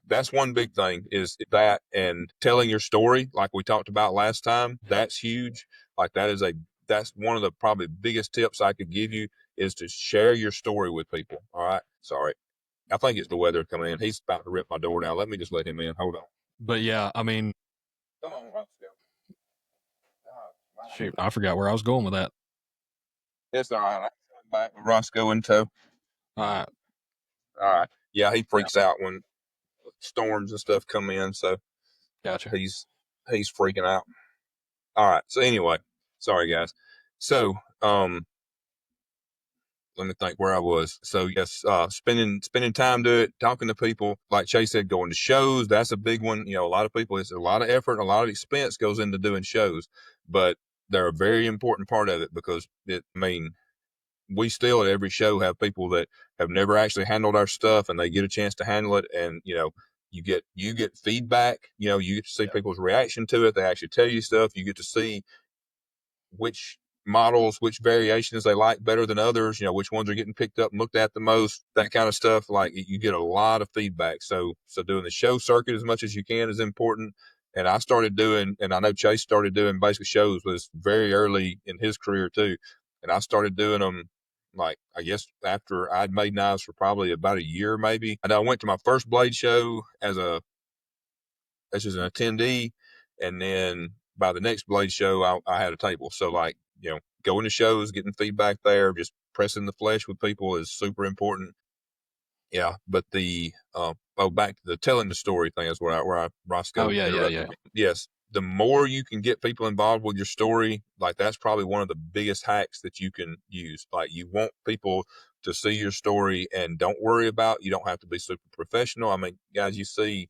that's one big thing, is that, and telling your story like we talked about last time. That's huge. Like, that's one of the probably biggest tips I could give you, is to share your story with people. All right. Sorry. I think it's the weather coming in. He's about to rip my door down. Let me just let him in. Hold on. But yeah, I mean, Come on, Roscoe. shoot, I forgot where I was going with that. It's all right. I'm back with Roscoe in tow. All right. All right. Yeah, he Yeah. freaks out when storms and stuff come in. So Gotcha. he's freaking out. All right. So anyway, sorry guys. So let me think where I was. So yes, spending time to it, talking to people. Like Chase said, going to shows. That's a big one. A lot of people, it's a lot of effort, a lot of expense goes into doing shows, but they're a very important part of it, because we still at every show have people that have never actually handled our stuff, and they get a chance to handle it. And, you get feedback, you get to see people's reaction to it. They actually tell you stuff. You get to see which models, which variations they like better than others, which ones are getting picked up and looked at the most, that kind of stuff. Like, you get a lot of feedback. So doing the show circuit as much as you can is important. And I started doing, and I know Chase started doing basically shows was very early in his career too. And I started doing them, like, I guess after I'd made knives for probably about a year, maybe. And I went to my first blade show as an attendee. And then by the next blade show, I had a table. So, like, going to shows, getting feedback there, just pressing the flesh with people is super important. Yeah, but back to the telling the story thing is where Roscoe interrupted me. Yes, the more you can get people involved with your story, like, that's probably one of the biggest hacks that you can use. Like, you want people to see your story, and don't worry about, you don't have to be super professional. I mean, guys, you see,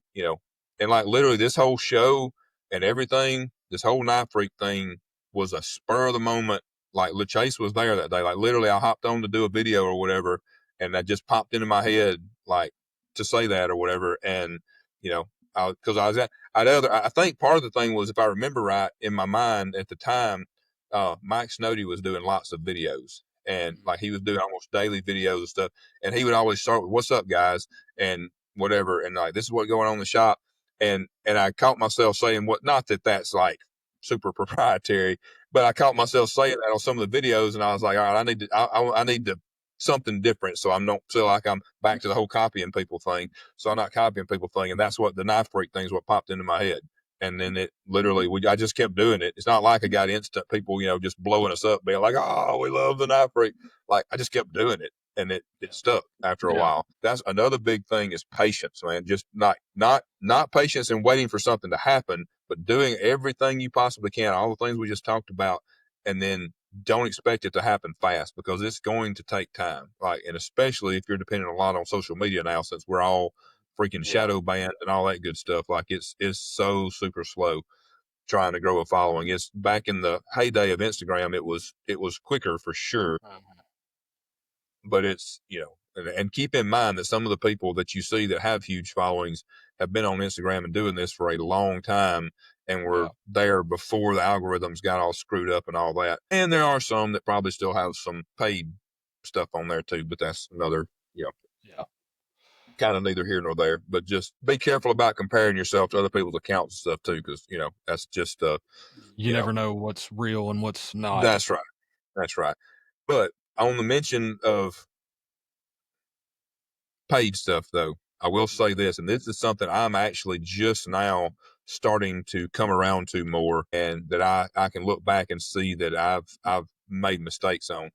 and like literally this whole show and everything, this whole Knife Freak thing was a spur of the moment. Like, LaChase was there that day. Like, literally, I hopped on to do a video or whatever, and that just popped into my head, like, to say that or whatever. And, because I think part of the thing was, if I remember right, in my mind at the time, Mike Snowdy was doing lots of videos, and like, he was doing almost daily videos and stuff. And he would always start with, "What's up, guys?" and whatever. And like, "This is what's going on in the shop." And I caught myself saying, what, not that that's like super proprietary, but I caught myself saying that on some of the videos. And I was like, all right, I need to something different. So I don't feel like I'm back to the whole copying people thing. So I'm not copying people thing. And that's what the Knife Freak thing is, what popped into my head. And then it literally, I just kept doing it. It's not like I got instant people, just blowing us up, being like, "Oh, we love the Knife Freak." Like, I just kept doing it, and it stuck after a while. That's another big thing, is patience, man. Just not patience and waiting for something to happen, but doing everything you possibly can, all the things we just talked about, and then don't expect it to happen fast, because it's going to take time. Like, and especially if you're depending a lot on social media now, since we're all freaking shadow banned and all that good stuff. Like, it's so super slow trying to grow a following. It's back in the heyday of Instagram, it was quicker for sure. But it's, and keep in mind that some of the people that you see that have huge followings have been on Instagram and doing this for a long time, and were there before the algorithms got all screwed up and all that. And there are some that probably still have some paid stuff on there too, but that's another, kind of neither here nor there. But just be careful about comparing yourself to other people's accounts and stuff too, because, that's just you never know what's real and what's not. That's right. That's right. But on the mention of paid stuff, though, I will say this, and this is something I'm actually just now starting to come around to more, and that I can look back and see that I've made mistakes on.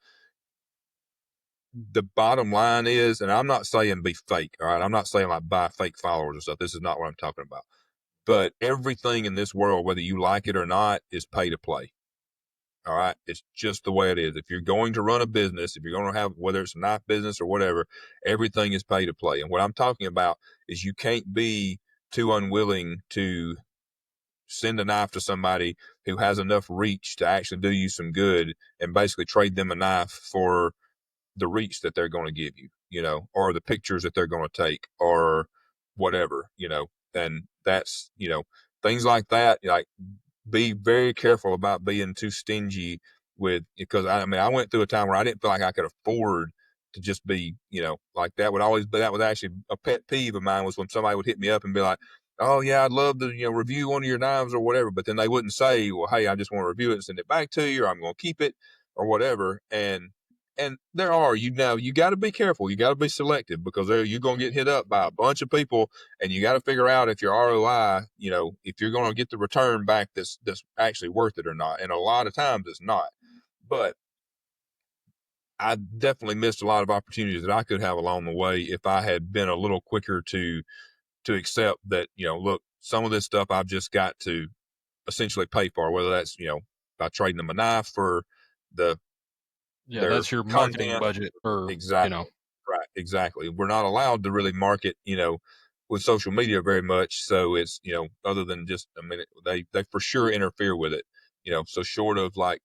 The bottom line is, and I'm not saying be fake, all right? I'm not saying like buy fake followers and stuff. This is not what I'm talking about. But everything in this world, whether you like it or not, is pay to play. All right. It's just the way it is. If you're going to run a business, if you're going to have, whether it's a knife business or whatever, everything is pay to play. And what I'm talking about is, you can't be too unwilling to send a knife to somebody who has enough reach to actually do you some good, and basically trade them a knife for the reach that they're going to give you, or the pictures that they're going to take, or whatever, and that's, things like that. Like, be very careful about being too stingy with, because I went through a time where I didn't feel like I could afford to just be, like, that was actually a pet peeve of mine, was when somebody would hit me up and be like, "Oh yeah, I'd love to, review one of your knives or whatever." But then they wouldn't say, "Well, hey, I just want to review it and send it back to you, or I'm going to keep it," or whatever. And there are, you got to be careful. You got to be selective, because you're going to get hit up by a bunch of people, and you got to figure out if your ROI, if you're going to get the return back that's actually worth it or not. And a lot of times it's not. But I definitely missed a lot of opportunities that I could have along the way if I had been a little quicker to accept that, look, some of this stuff I've just got to essentially pay for, whether that's, by trading them a knife for their that's your marketing content. budget, or Exactly. Right. Exactly. We're not allowed to really market, with social media very much. So it's, other than just, they for sure interfere with it, so short of like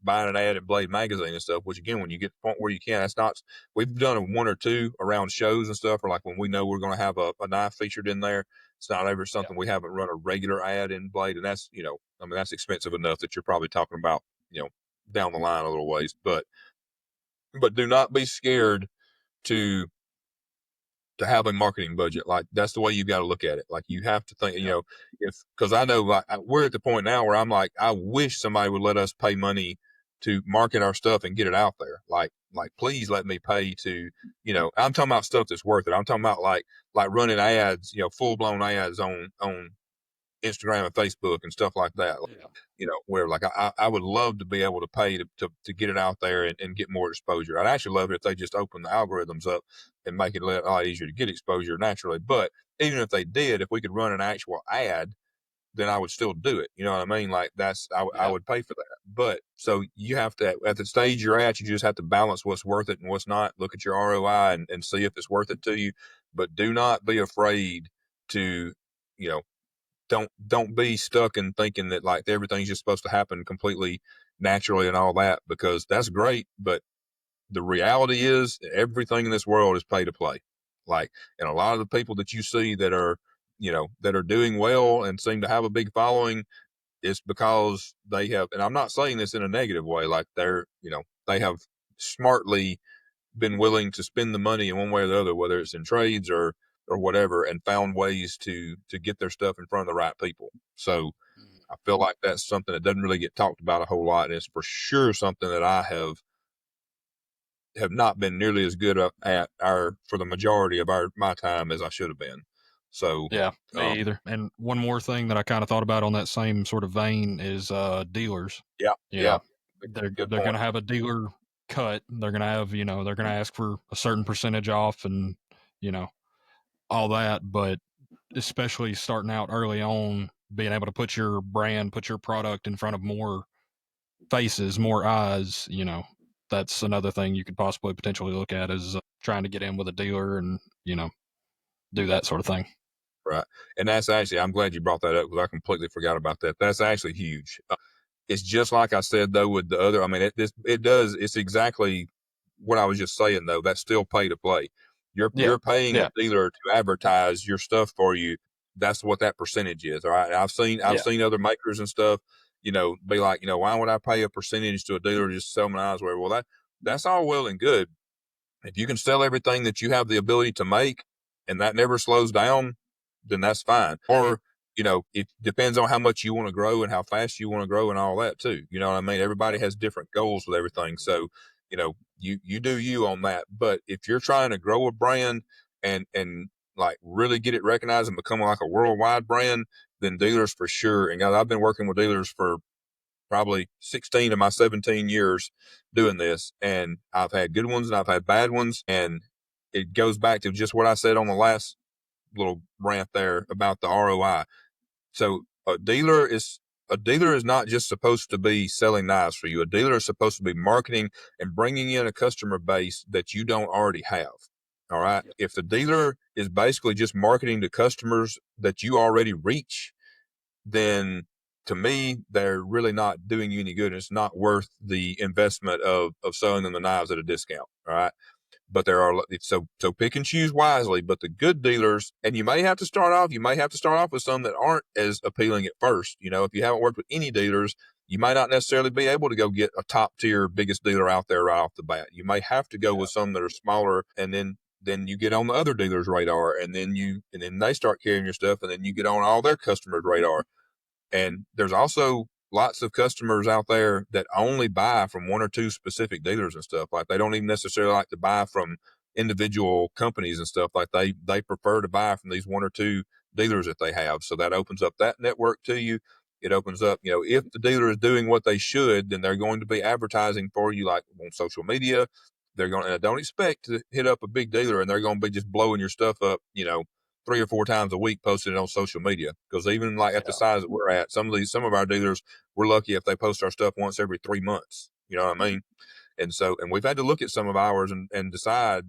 buying an ad at Blade Magazine and stuff, which again, when you get to the point where you can, that's not, we've done one or two around shows and stuff, or like when we know we're going to have a knife featured in there. It's not ever something we haven't run a regular ad in Blade. And that's, that's expensive enough that you're probably talking about, down the line a little ways, but do not be scared to have a marketing budget. Like that's the way you got to look at it. Like you have to think, because I know like we're at the point now where I'm like, I wish somebody would let us pay money to market our stuff and get it out there. Like please let me pay to, I'm talking about stuff that's worth it. I'm talking about like running ads, full blown ads on Instagram and Facebook and stuff like that. Where like I would love to be able to pay to get it out there and get more exposure. I'd actually love it if they just open the algorithms up and make it a lot easier to get exposure naturally. But even if they did, if we could run an actual ad, then I would still do it. You know what I mean? Like I would pay for that. But so you have to, at the stage you're at, you just have to balance what's worth it and what's not. Look at your ROI and see if it's worth it to you. But do not be afraid to, don't be stuck in thinking that like everything's just supposed to happen completely naturally and all that, because that's great. But the reality is everything in this world is pay to play. Like, and a lot of the people that you see that are, that are doing well and seem to have a big following, it's because they have, and I'm not saying this in a negative way, like they have smartly been willing to spend the money in one way or the other, whether it's in trades or whatever, and found ways to get their stuff in front of the right people. So I feel like that's something that doesn't really get talked about a whole lot. And it's for sure something that I have not been nearly as good at for the majority of my time as I should have been. So yeah, me either. And one more thing that I kind of thought about on that same sort of vein is dealers. yeah, You yeah, know, they're good they're point. gonna have a dealer cut. They're gonna have, they're gonna ask for a certain percentage off and, you know, all that. But especially starting out early on, being able to put your brand, put your product in front of more faces, more eyes, that's another thing you could possibly potentially look at is trying to get in with a dealer and, do that sort of thing. Right. And that's actually, I'm glad you brought that up because I completely forgot about that. That's actually huge. It's just like I said though with the other. I mean, it's exactly what I was just saying though. That's still pay to play. Yeah. You're paying a Yeah. dealer to advertise your stuff for you. That's what that percentage is. All right. I've Yeah. seen other makers and stuff, be like, why would I pay a percentage to a dealer to just sell my eyes? Well, that's all well and good. If you can sell everything that you have the ability to make and that never slows down, then that's fine. Or, it depends on how much you want to grow and how fast you want to grow and all that too. You know what I mean? Everybody has different goals with everything. So, you do you on that. But if you're trying to grow a brand and like really get it recognized and become like a worldwide brand, then dealers for sure. And guys, I've been working with dealers for probably 16 of my 17 years doing this. And I've had good ones and I've had bad ones. And it goes back to just what I said on the last little rant there about the ROI. So a dealer is not just supposed to be selling knives for you. A dealer is supposed to be marketing and bringing in a customer base that you don't already have. All right. If the dealer is basically just marketing to customers that you already reach, then to me, they're really not doing you any good. It's not worth the investment of selling them the knives at a discount. All right. But there are, so pick and choose wisely, but the good dealers, and you may have to start off with some that aren't as appealing at first. If you haven't worked with any dealers, you might not necessarily be able to go get a top tier, biggest dealer out there right off the bat. You may have to go with some that are smaller, and then you get on the other dealers' radar, and then they start carrying your stuff, and then you get on all their customers' radar. And there's also lots of customers out there that only buy from one or two specific dealers and stuff. Like they don't even necessarily like to buy from individual companies and stuff. Like they prefer to buy from these one or two dealers that they have. So that opens up that network to you. It opens up, if the dealer is doing what they should, then they're going to be advertising for you like on social media. They're going to, don't expect to hit up a big dealer and they're going to be just blowing your stuff up, 3 or 4 times a week posting it on social media. Because even like at the size that we're at, some of our dealers, we're lucky if they post our stuff once every 3 months. You know what I mean? And so, and we've had to look at some of ours and decide,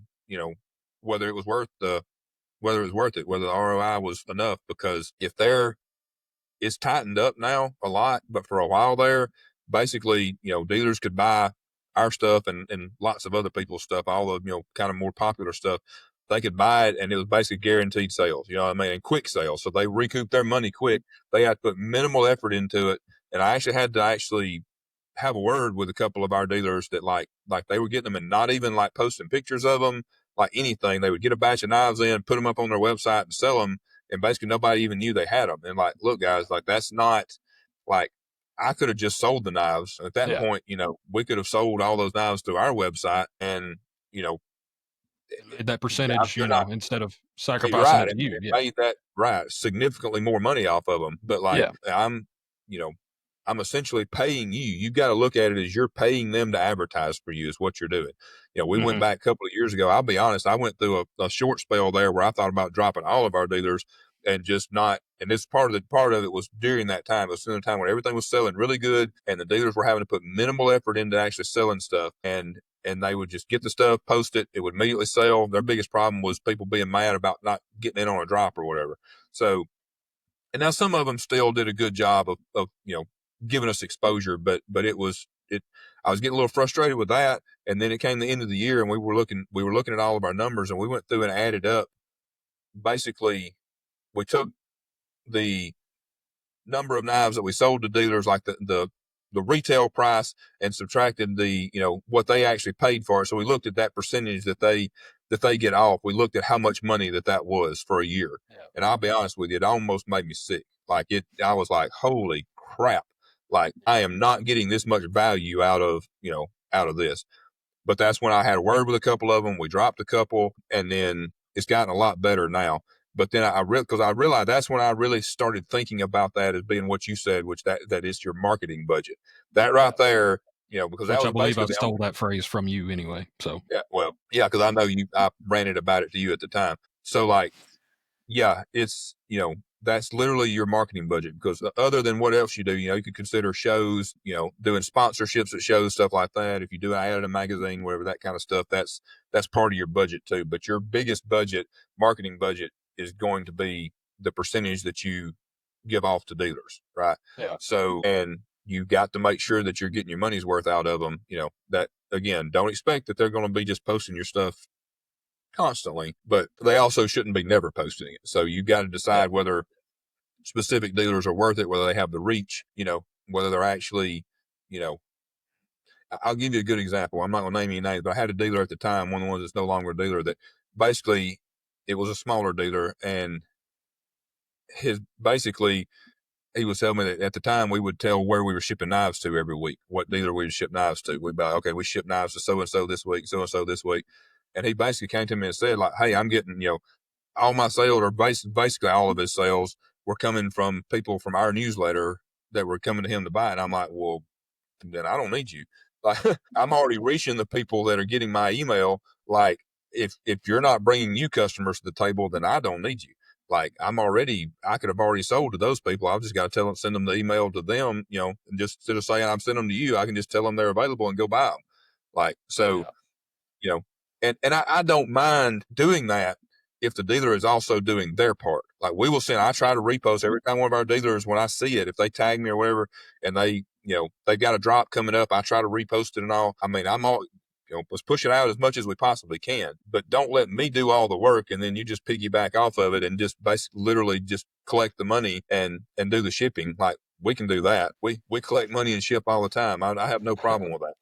whether it was worth it, whether the ROI was enough. Because if it's tightened up now a lot, but for a while there, basically, dealers could buy our stuff and lots of other people's stuff, all of, kind of more popular stuff. They could buy it, and it was basically guaranteed sales, you know what I mean, and quick sales. So they recoup their money quick. They had to put minimal effort into it. And I actually had to have a word with a couple of our dealers that like they were getting them and not even like posting pictures of them, like anything. They would get a batch of knives in, put them up on their website and sell them. And basically nobody even knew they had them. And like, look, guys, like that's not like, I could have just sold the knives. At that point, we could have sold all those knives through our website and, you know, made that percentage, instead of sacrificing right, it to and you. it Yeah. made that right significantly more money off of them. But like, Yeah. you know, I'm essentially paying you. You got to look at it as you're paying them to advertise for you is what you're doing. We went back a couple of years ago. I'll be honest, I went through a short spell there where I thought about dropping all of our dealers and just not. And this part of it was during that time. It was in the time when everything was selling really good, and the dealers were having to put minimal effort into actually selling stuff. And they would just get the stuff, post it. It would immediately sell. Their biggest problem was people being mad about not getting in on a drop or whatever. So, and now some of them still did a good job of giving us exposure, but I was getting a little frustrated with that. And then it came the end of the year, and we were looking at all of our numbers, and we went through and added up. Basically, we took the number of knives that we sold to dealers, like the retail price, and subtracted the what they actually paid for it. So we looked at that percentage that they get off. We looked at how much money that was for a year. Yeah. And I'll be honest with you, it almost made me sick. I was like, holy crap. Like, I am not getting this much value out of this. But that's when I had a word with a couple of them. We dropped a couple, and then it's gotten a lot better now. But then because I realized that's when I really started thinking about that as being what you said, which that is your marketing budget. That right there, because that Which I was believe I basically stole that phrase from you anyway. So because I know I ranted about it to you at the time. So like, yeah, it's, that's literally your marketing budget, because other than what else you do, you could consider shows, doing sponsorships at shows, stuff like that. If you do an ad in a magazine, whatever, that kind of stuff, that's part of your budget too. But your biggest marketing budget, is going to be the percentage that you give off to dealers, right? Yeah. So, and you got to make sure that you're getting your money's worth out of them. That, again, don't expect that they're going to be just posting your stuff constantly, but they also shouldn't be never posting it. So you got to decide whether specific dealers are worth it, whether they have the reach, whether they're actually, I'll give you a good example. I'm not going to name any names, but I had a dealer at the time, one of the ones that's no longer a dealer, that basically it was a smaller dealer, and he was telling me that at the time we would tell where we were shipping knives to every week, what dealer we would ship knives to. We'd be like, okay, we ship knives to so-and-so this week, so-and-so this week. And he basically came to me and said, like, hey, I'm getting, all my sales, or basically all of his sales, were coming from people from our newsletter that were coming to him to buy. And I'm like, well, then I don't need you. Like, I'm already reaching the people that are getting my email. Like, if you're not bringing new customers to the table, then I don't need you. Like, I could have already sold to those people. I've just got to send them the email to them, and just instead of saying I'm sending them to you, I can just tell them they're available and go buy them. Like, so, and I don't mind doing that if the dealer is also doing their part. Like, we will send, I try to repost every time one of our dealers, when I see it, if they tag me or whatever, and they've got a drop coming up, I try to repost it and all. I mean, I'm all, let's push it out as much as we possibly can, but don't let me do all the work and then you just piggyback off of it and just basically literally just collect the money and do the shipping. Like, we can do that. We collect money and ship all the time. I have no problem with that.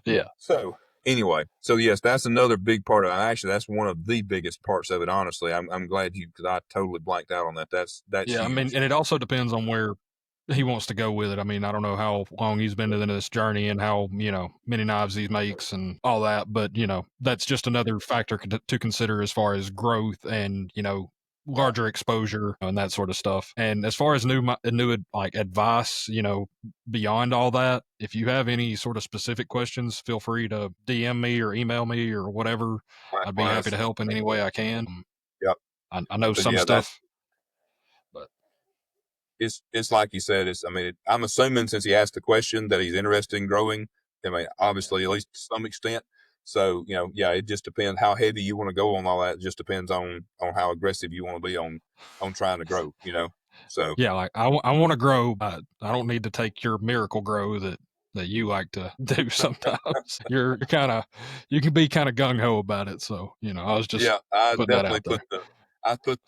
Yeah. So anyway, so yes, that's another big part of it. Actually, that's one of the biggest parts of it. Honestly, I'm glad because I totally blanked out on that. That's Yeah. huge. I mean, and it also depends on where he wants to go with it. I mean, I don't know how long he's been into this journey and how, many knives he makes and all that, but, that's just another factor to consider as far as growth and, larger exposure and that sort of stuff. And as far as new like advice, beyond all that, if you have any sort of specific questions, feel free to DM me or email me or whatever. I'd be happy to help in any way I can. Yep. I know But some yeah, stuff, but it's like you said. I'm assuming since he asked the question that he's interested in growing. I mean, obviously, at least to some extent. So, yeah, it just depends how heavy you want to go on all that. It just depends on how aggressive you want to be on trying to grow, So yeah, like I want to grow. I don't need to take your miracle grow that that you like to do sometimes. You can be kind of gung ho about it. So, I was just I putting that definitely out there. put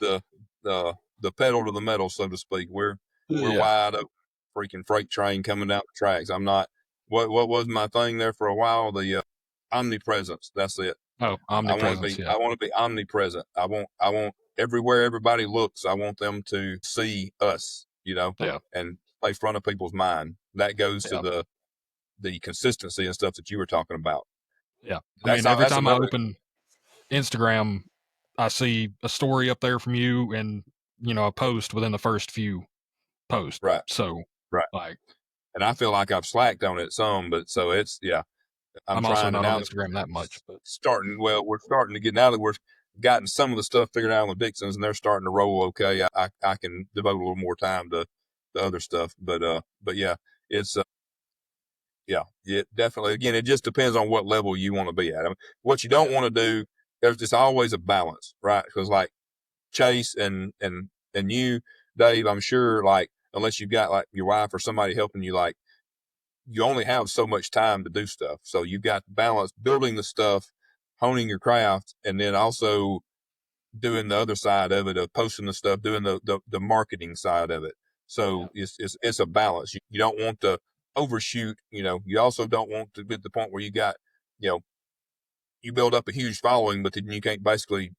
the pedal to the metal, so to speak. We're Yeah. wide open, freaking freight train coming down the tracks. I'm not. What was my thing there for a while? The omnipresence. That's it. Oh, omnipresence. Yeah. I want to be omnipresent. I want everywhere everybody looks. I want them to see us. Yeah. And play front of people's mind. That goes to Yeah. the consistency and stuff that you were talking about. Yeah. I mean, every That's time I another. open Instagram, I see a story up there from you and, a post within the first few posts. Right. So, Right. like, And I feel like I've slacked on it some, but so it's I'm I'm also trying to not on now Instagram that much, but we're starting to get now that we're gotten some of the stuff figured out with Dixon's and they're starting to roll okay. I can devote a little more time to the other stuff, but yeah, it's it definitely, again, it just depends on what level you want to be at. I mean, what you don't want to do, there's just always a balance, right? Because like Chase and you, Dave, I'm sure, like, unless you've got like your wife or somebody helping you, like, you only have so much time to do stuff. So you've got to balance building the stuff, honing your craft, and then also doing the other side of it, of posting the stuff, doing the marketing side of it. So it's a balance. You don't want to overshoot. You also don't want to get to the point where you know, you build up a huge following, but then you can't basically,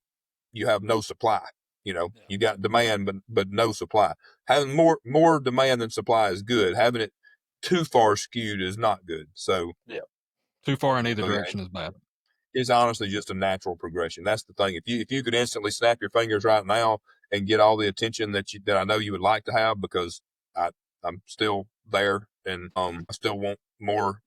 you have no supply. You got demand, but no supply. Having more demand than supply is good. Having it too far skewed is not good. So too far in either yeah, direction is bad. it's honestly just a natural progression. That's the thing. If you could instantly snap your fingers right now and get all the attention that I know you would like to have, because I'm still there, and I still want more,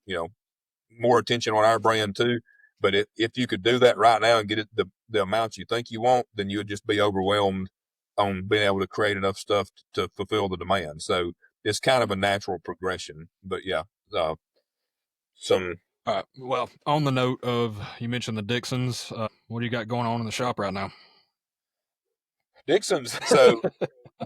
more attention on our brand too. But if you could do that right now and get it the amount you think you want, then you would just be overwhelmed on being able to create enough stuff to fulfill the demand. So it's kind of a natural progression. But yeah, some All right. Well, on the note of, you mentioned the Dixons, what do you got going on in the shop right now? Dixon's. So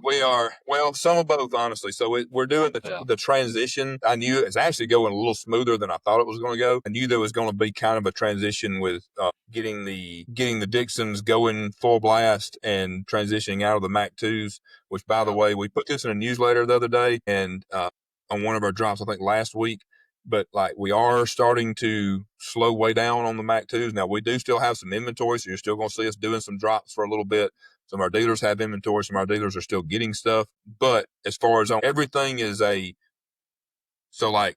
we are, well, some of both, honestly. So we're doing the transition. I knew it's actually going a little smoother than I thought it was going to go. I knew there was going to be kind of a transition with getting the Dixons going full blast and transitioning out of the Mac 2s, which, by the way, we put this in a newsletter the other day and on one of our drops, I think last week. But like, we are starting to slow way down on the Mac 2s. Now, we do still have some inventory, so you're still going to see us doing some drops for a little bit. Some of our dealers have inventory. Some of our dealers are still getting stuff. But as far as everything is like,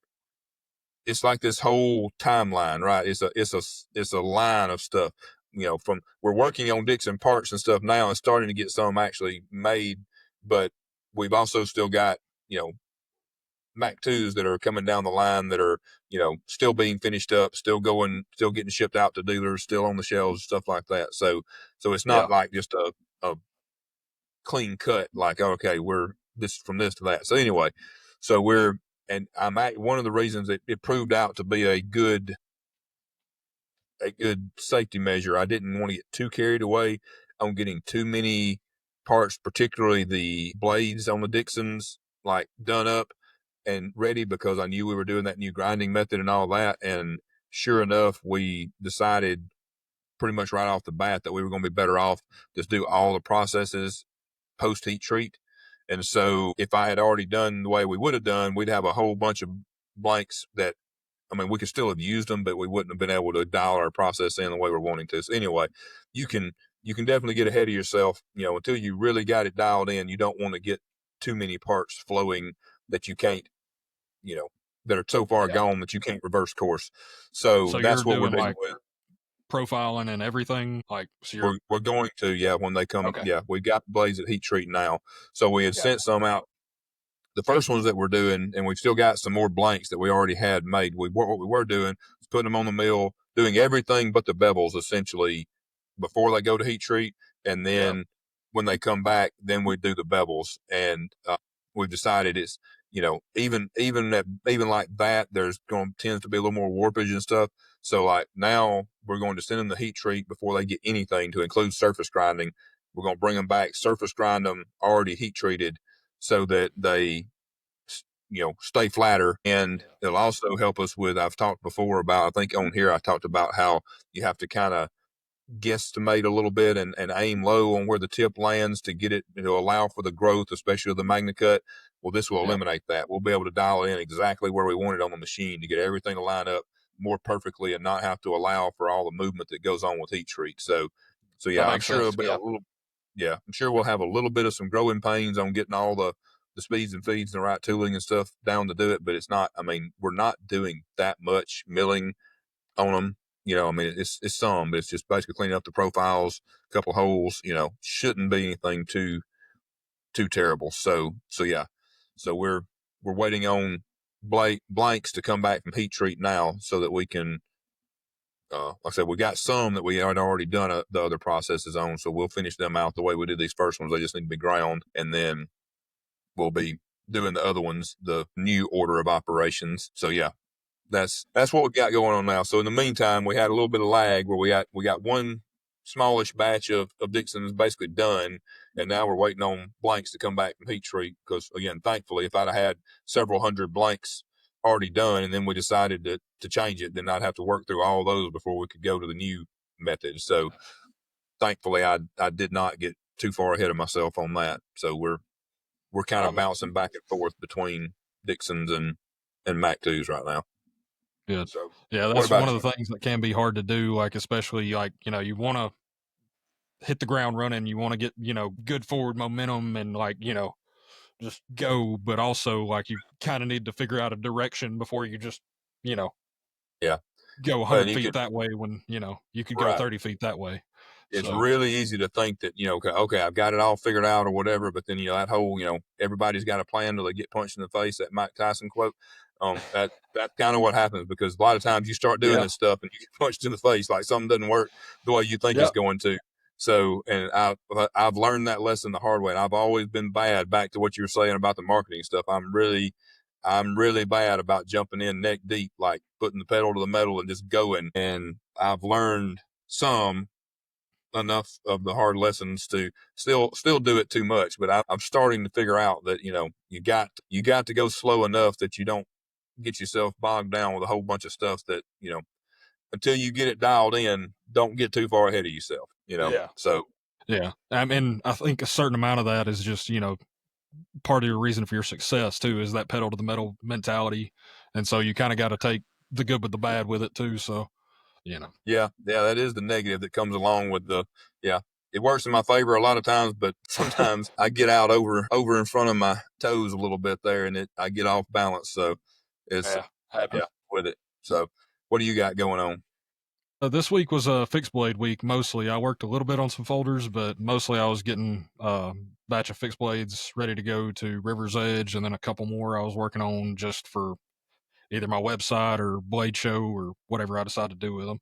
it's like this whole timeline, right? It's a line of stuff. From, we're working on Dixon parts and stuff now and starting to get some actually made, but we've also still got, Mac 2s that are coming down the line that are, still being finished up, still getting shipped out to dealers, still on the shelves, stuff like that. So it's not like just a clean cut, like, okay, we're this from this to that. So anyway, and I'm at one of the reasons that it proved out to be a good safety measure. I didn't want to get too carried away on getting too many parts, particularly the blades on the Dixons, like done up and ready, because I knew we were doing that new grinding method and all that. And sure enough, we decided pretty much right off the bat that we were going to be better off just do all the processes post heat treat. And so if I had already done the way we would have done, we'd have a whole bunch of blanks that, I mean, we could still have used them, but we wouldn't have been able to dial our process in the way we're wanting to. So anyway, you can definitely get ahead of yourself, until you really got it dialed in. You don't want to get too many parts flowing that you can't, that are so far gone that you can't reverse course. So you're that's what we're doing doing like with. profiling and everything, like, so you're We're going to, when they come. okay. Yeah, we got the blades at heat treat now. So we had sent some out. The first ones that we're doing, and we've still got some more blanks that we already had made. What we were doing was putting them on the mill, doing everything but the bevels essentially before they go to heat treat, and then when they come back, then we do the bevels. And we've decided it's, even like that, there's going to tends to be a little more warpage and stuff. So like now we're going to send them the heat treat before they get anything, to include surface grinding. We're going to bring them back, surface grind them already heat treated, so that they, stay flatter. And it'll also help us with, I've talked before about, I think on here, I talked about how you have to kind of guesstimate a little bit and aim low on where the tip lands to get it to allow for the growth, especially of the MagnaCut. Well, this will eliminate that. We'll be able to dial in exactly where we want it on the machine to get everything to line up more perfectly and not have to allow for all the movement that goes on with heat treat. So yeah, I'm sure it'll be a little, I'm sure we'll have a little bit of some growing pains on getting all the speeds and feeds and the right tooling and stuff down to do it. But it's not, I mean, we're not doing that much milling on them. I mean, it's some, but it's just basically cleaning up the profiles, a couple holes, shouldn't be anything too terrible. So yeah. So we're waiting on blanks to come back from heat treat now so that we can, like I said, we got some that we had already done the other processes on. So we'll finish them out the way we did these first ones. They just need to be ground, and then we'll be doing the other ones, the new order of operations. So yeah, that's what we got going on now. So in the meantime, we had a little bit of lag where we got one smallish batch of Dixon's basically done, and now we're waiting on blanks to come back from heat treat. Because again, thankfully, if I'd have had several hundred blanks already done, and then we decided to change it, then I'd have to work through all those before we could go to the new method. So thankfully, I did not get too far ahead of myself on that. So we're kind of bouncing back and forth between Dixon's and Mac 2s right now. Good. So yeah, that's one of the things that can be hard to do. Like, especially like, you want to hit the ground running, you want to get, good forward momentum and like, just go, but also like you kind of need to figure out a direction before you just, yeah, go 100 feet that way when, you could go right. 30 feet that way. It's really easy to think that, okay, I've got it all figured out or whatever, but then, that whole, everybody's got a plan till they get punched in the face, that Mike Tyson quote. That's kind of what happens, because a lot of times you start doing this stuff and you get punched in the face, like something doesn't work the way you think it's going to. So, and I've learned that lesson the hard way, and I've always been bad. Back to what you were saying about the marketing stuff, I'm really bad about jumping in neck deep, like putting the pedal to the metal and just going. And I've learned enough of the hard lessons to still do it too much, but I'm starting to figure out that you got to go slow enough that you don't get yourself bogged down with a whole bunch of stuff that until you get it dialed in, don't get too far ahead of yourself. So yeah, I mean, I think a certain amount of that is just part of your reason for your success too, is that pedal to the metal mentality, and so you kind of got to take the good with the bad with it too. So yeah, that is the negative that comes along with it works in my favor a lot of times, but sometimes I get out over in front of my toes a little bit there, and I get off balance. So it's with it. So what do you got going on? This week was a fixed blade week. Mostly, I worked a little bit on some folders, but mostly I was getting a batch of fixed blades ready to go to River's Edge, and then a couple more I was working on just for either my website or Blade Show or whatever I decided to do with them,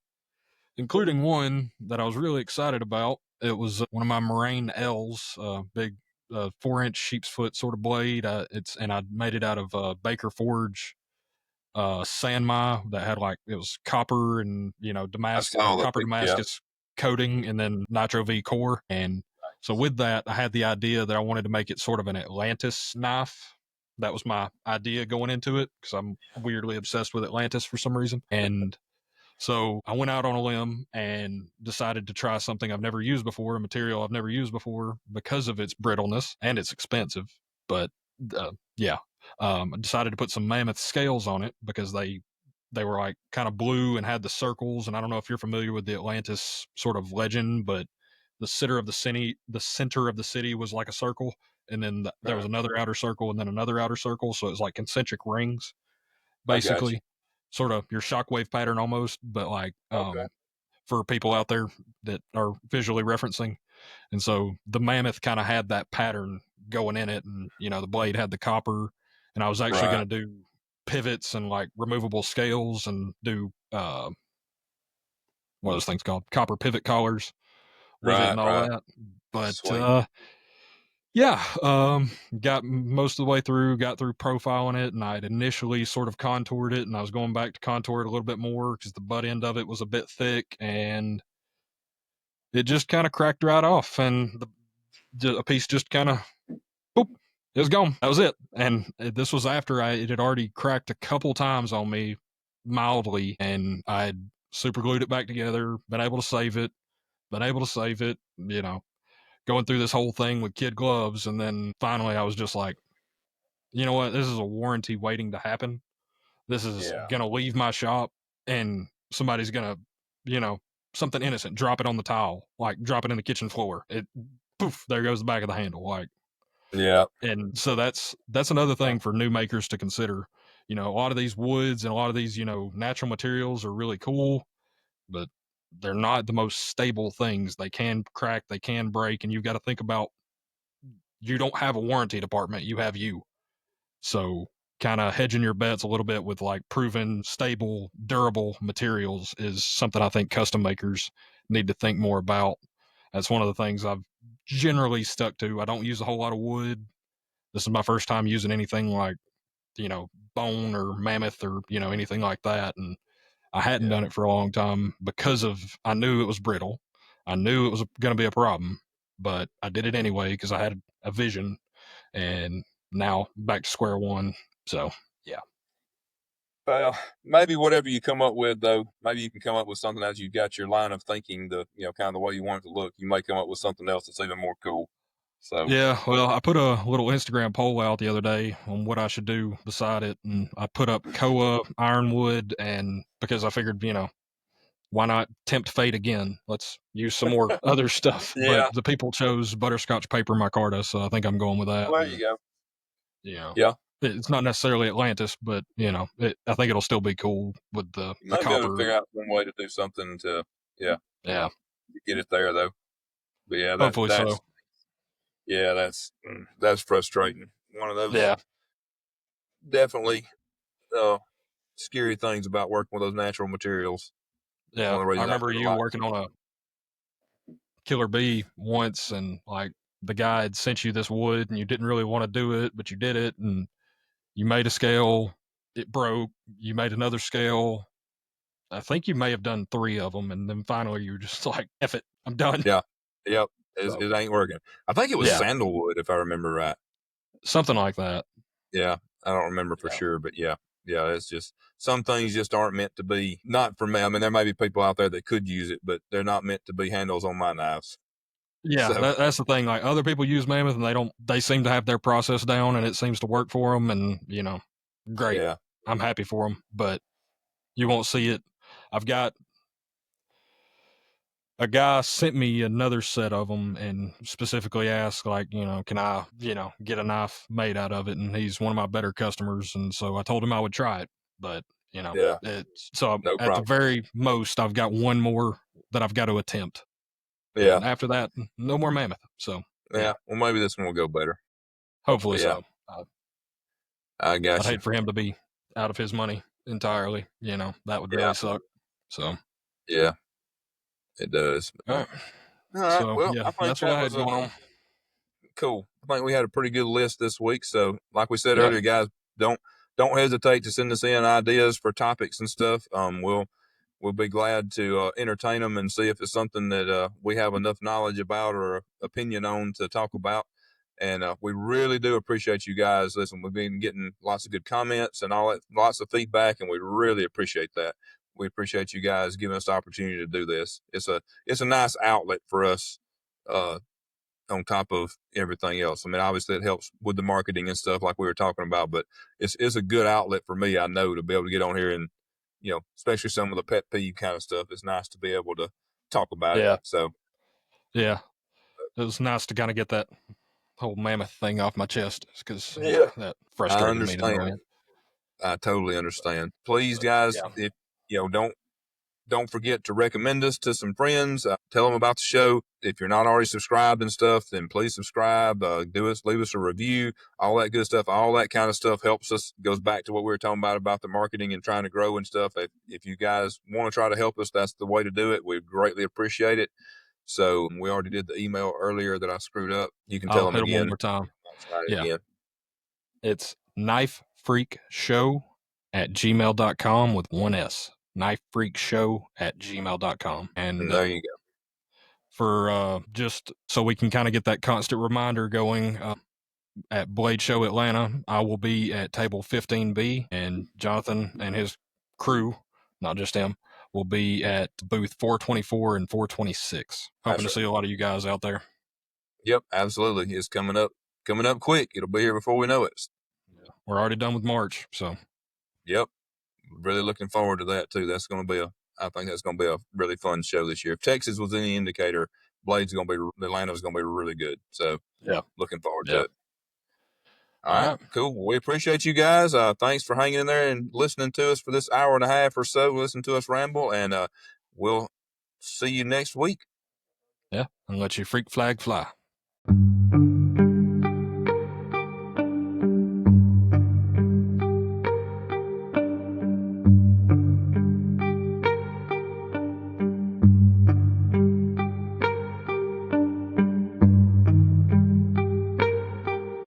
including one that I was really excited about. It was one of my Moraine L's, big 4-inch sheep's foot sort of blade. And I made it out of Baker Forge Sanma that had it was copper and Damascus copper Damascus coating, and then Nitro V core. And so with that, I had the idea that I wanted to make it sort of an Atlantis knife. That was my idea going into it, because I'm weirdly obsessed with Atlantis for some reason. And so I went out on a limb and decided to try something I've never used before, a material I've never used before, because of its brittleness, and it's expensive. But I decided to put some mammoth scales on it because they were like kind of blue and had the circles. And I don't know if you're familiar with the Atlantis sort of legend, but the center of the city was like a circle, and then there was another outer circle, and then another outer circle. So it's like concentric rings, basically, sort of your shockwave pattern almost, but like for people out there that are visually referencing. And so the mammoth kind of had that pattern going in it, and the blade had the copper, and I was actually going to do pivots and like removable scales and do what are those things called, copper pivot collars with it and all that. But got most of the way through, got through profiling it, and I'd initially sort of contoured it, and I was going back to contour it a little bit more because the butt end of it was a bit thick, and it just kind of cracked right off, and a piece just kind of boop it was gone. That was it. And this was after it had already cracked a couple times on me mildly, and I had super glued it back together, been able to save it, going through this whole thing with kid gloves. And then finally I was just like, you know what? This is a warranty waiting to happen. This is Yeah. going to leave my shop and somebody's going to, something innocent, drop it on the tile, like drop it in the kitchen floor. It, poof, there goes the back of the handle. Like, Yeah. and so that's another thing for new makers to consider. A lot of these woods and a lot of these, natural materials are really cool, but they're not the most stable things. They can crack, they can break, and you've got to think about, you don't have a warranty department, you have you. So kind of hedging your bets a little bit with like proven, stable, durable materials is something I think custom makers need to think more about. That's one of the things I've generally stuck to. I don't use a whole lot of wood. This is my first time using anything like, bone or mammoth or, anything like that. And I hadn't Yeah. done it for a long time because I knew it was brittle. I knew it was going to be a problem, but I did it anyway because I had a vision, and now back to square one. So, yeah. Well, maybe whatever you come up with, though, maybe you can come up with something as you got your line of thinking, kind of the way you want it to look. You may come up with something else that's even more cool. So, Yeah, well, I put a little Instagram poll out the other day on what I should do beside it, and I put up Koa, ironwood, and because I figured, why not tempt fate again? Let's use some more other stuff. But yeah, the people chose butterscotch paper micarta, so I think I'm going with that. well, there And, you go. you know, Yeah, it's not necessarily Atlantis, but I think it'll still be cool with the you might be able to copper. figure out some way to do something yeah, Yeah, to get it there, though. But yeah, hopefully so. that's frustrating. One of those Yeah, definitely uh, scary things about working with those natural materials. yeah. One of the I reasons I remember really you like working on a Killer Bee once, and like the guy had sent you this wood, and you didn't really want to do it, but you did it, and you made a scale. It broke. You made another scale. I think you may have done 3 of them, and then finally you were just like, "F it, I'm done." Yeah. Yep. So It ain't working. I think it was yeah, sandalwood, if I remember right. something like that. Yeah. I don't remember for Yeah, sure, but yeah. Yeah. It's just some things just aren't meant to be. Not for me. I mean, there may be people out there that could use it, but they're not meant to be handles on my knives. yeah. So That's the thing. Like other people use Mammoth, and they don't. They seem to have their process down, and it seems to work for them. And great. yeah. I'm happy for them, but you won't see it. I've got a guy sent me another set of them and specifically asked, like, can I, get a knife made out of it? And he's one of my better customers. And so I told him I would try it. But, Yeah. so No at the problem. very most, I've got one more that I've got to attempt. Yeah. And after that, no more mammoth. So, Yeah. Well, maybe this one will go better. hopefully But yeah, so. I I'd got you. hate for him to be out of his money entirely. That would Yeah. really suck. So, Yeah. It does. all right. All right. So, Well, yeah, I think that's what that I was had a going on. cool. I think we had a pretty good list this week. So, like we said Yep. earlier, guys, don't don't hesitate to send us in ideas for topics and stuff. We'll be glad to entertain them and see if it's something that we have enough knowledge about or opinion on to talk about. And we really do appreciate you guys. Listen, we've been getting lots of good comments and all that, lots of feedback, and we really appreciate that. We appreciate you guys giving us the opportunity to do this. It's a nice outlet for us. On top of everything else. I mean, obviously it helps with the marketing and stuff like we were talking about, but it's a good outlet for me, I know, to be able to get on here and, especially some of the pet peeve kind of stuff. It's nice to be able to talk about it. Yeah. So, Yeah. It was nice to kind of get that whole mammoth thing off my chest because yeah, that I frustrated me to no understand. end. I totally understand. Please, guys, Yeah. if, don't forget to recommend us to some friends. Tell them about the show. If you're not already subscribed and stuff, then please subscribe. Leave us a review. All that good stuff. All that kind of stuff helps us. Goes back to what we were talking about the marketing and trying to grow and stuff. If you guys want to try to help us, that's the way to do it. We greatly appreciate it. So we already did the email earlier that I screwed up. You can tell I'll them hit them one again. more time. I'll try it Yeah. again. It's knifefreakshow@gmail.com with one S. Knifefreakshow@gmail.com. And And there you go. for just so we can kind of get that constant reminder going, at Blade Show Atlanta. I will be at table 15B, and Jonathan and his crew, not just him, will be at booth 424 and 426. Hoping to see a lot of you guys out there. Yep, absolutely. It's coming up quick. It'll be here before we know it. We're already done with March, so. Yep, really looking forward to that too. That's going to be I think that's going to be a really fun show this year. If Texas was any indicator, Atlanta's going to be really good. So yeah, looking forward to it. All right, right, cool. We appreciate you guys. Thanks for hanging in there and listening to us for this hour and a half or so. Listen to us ramble, and we'll see you next week. Yeah, and let your freak flag fly.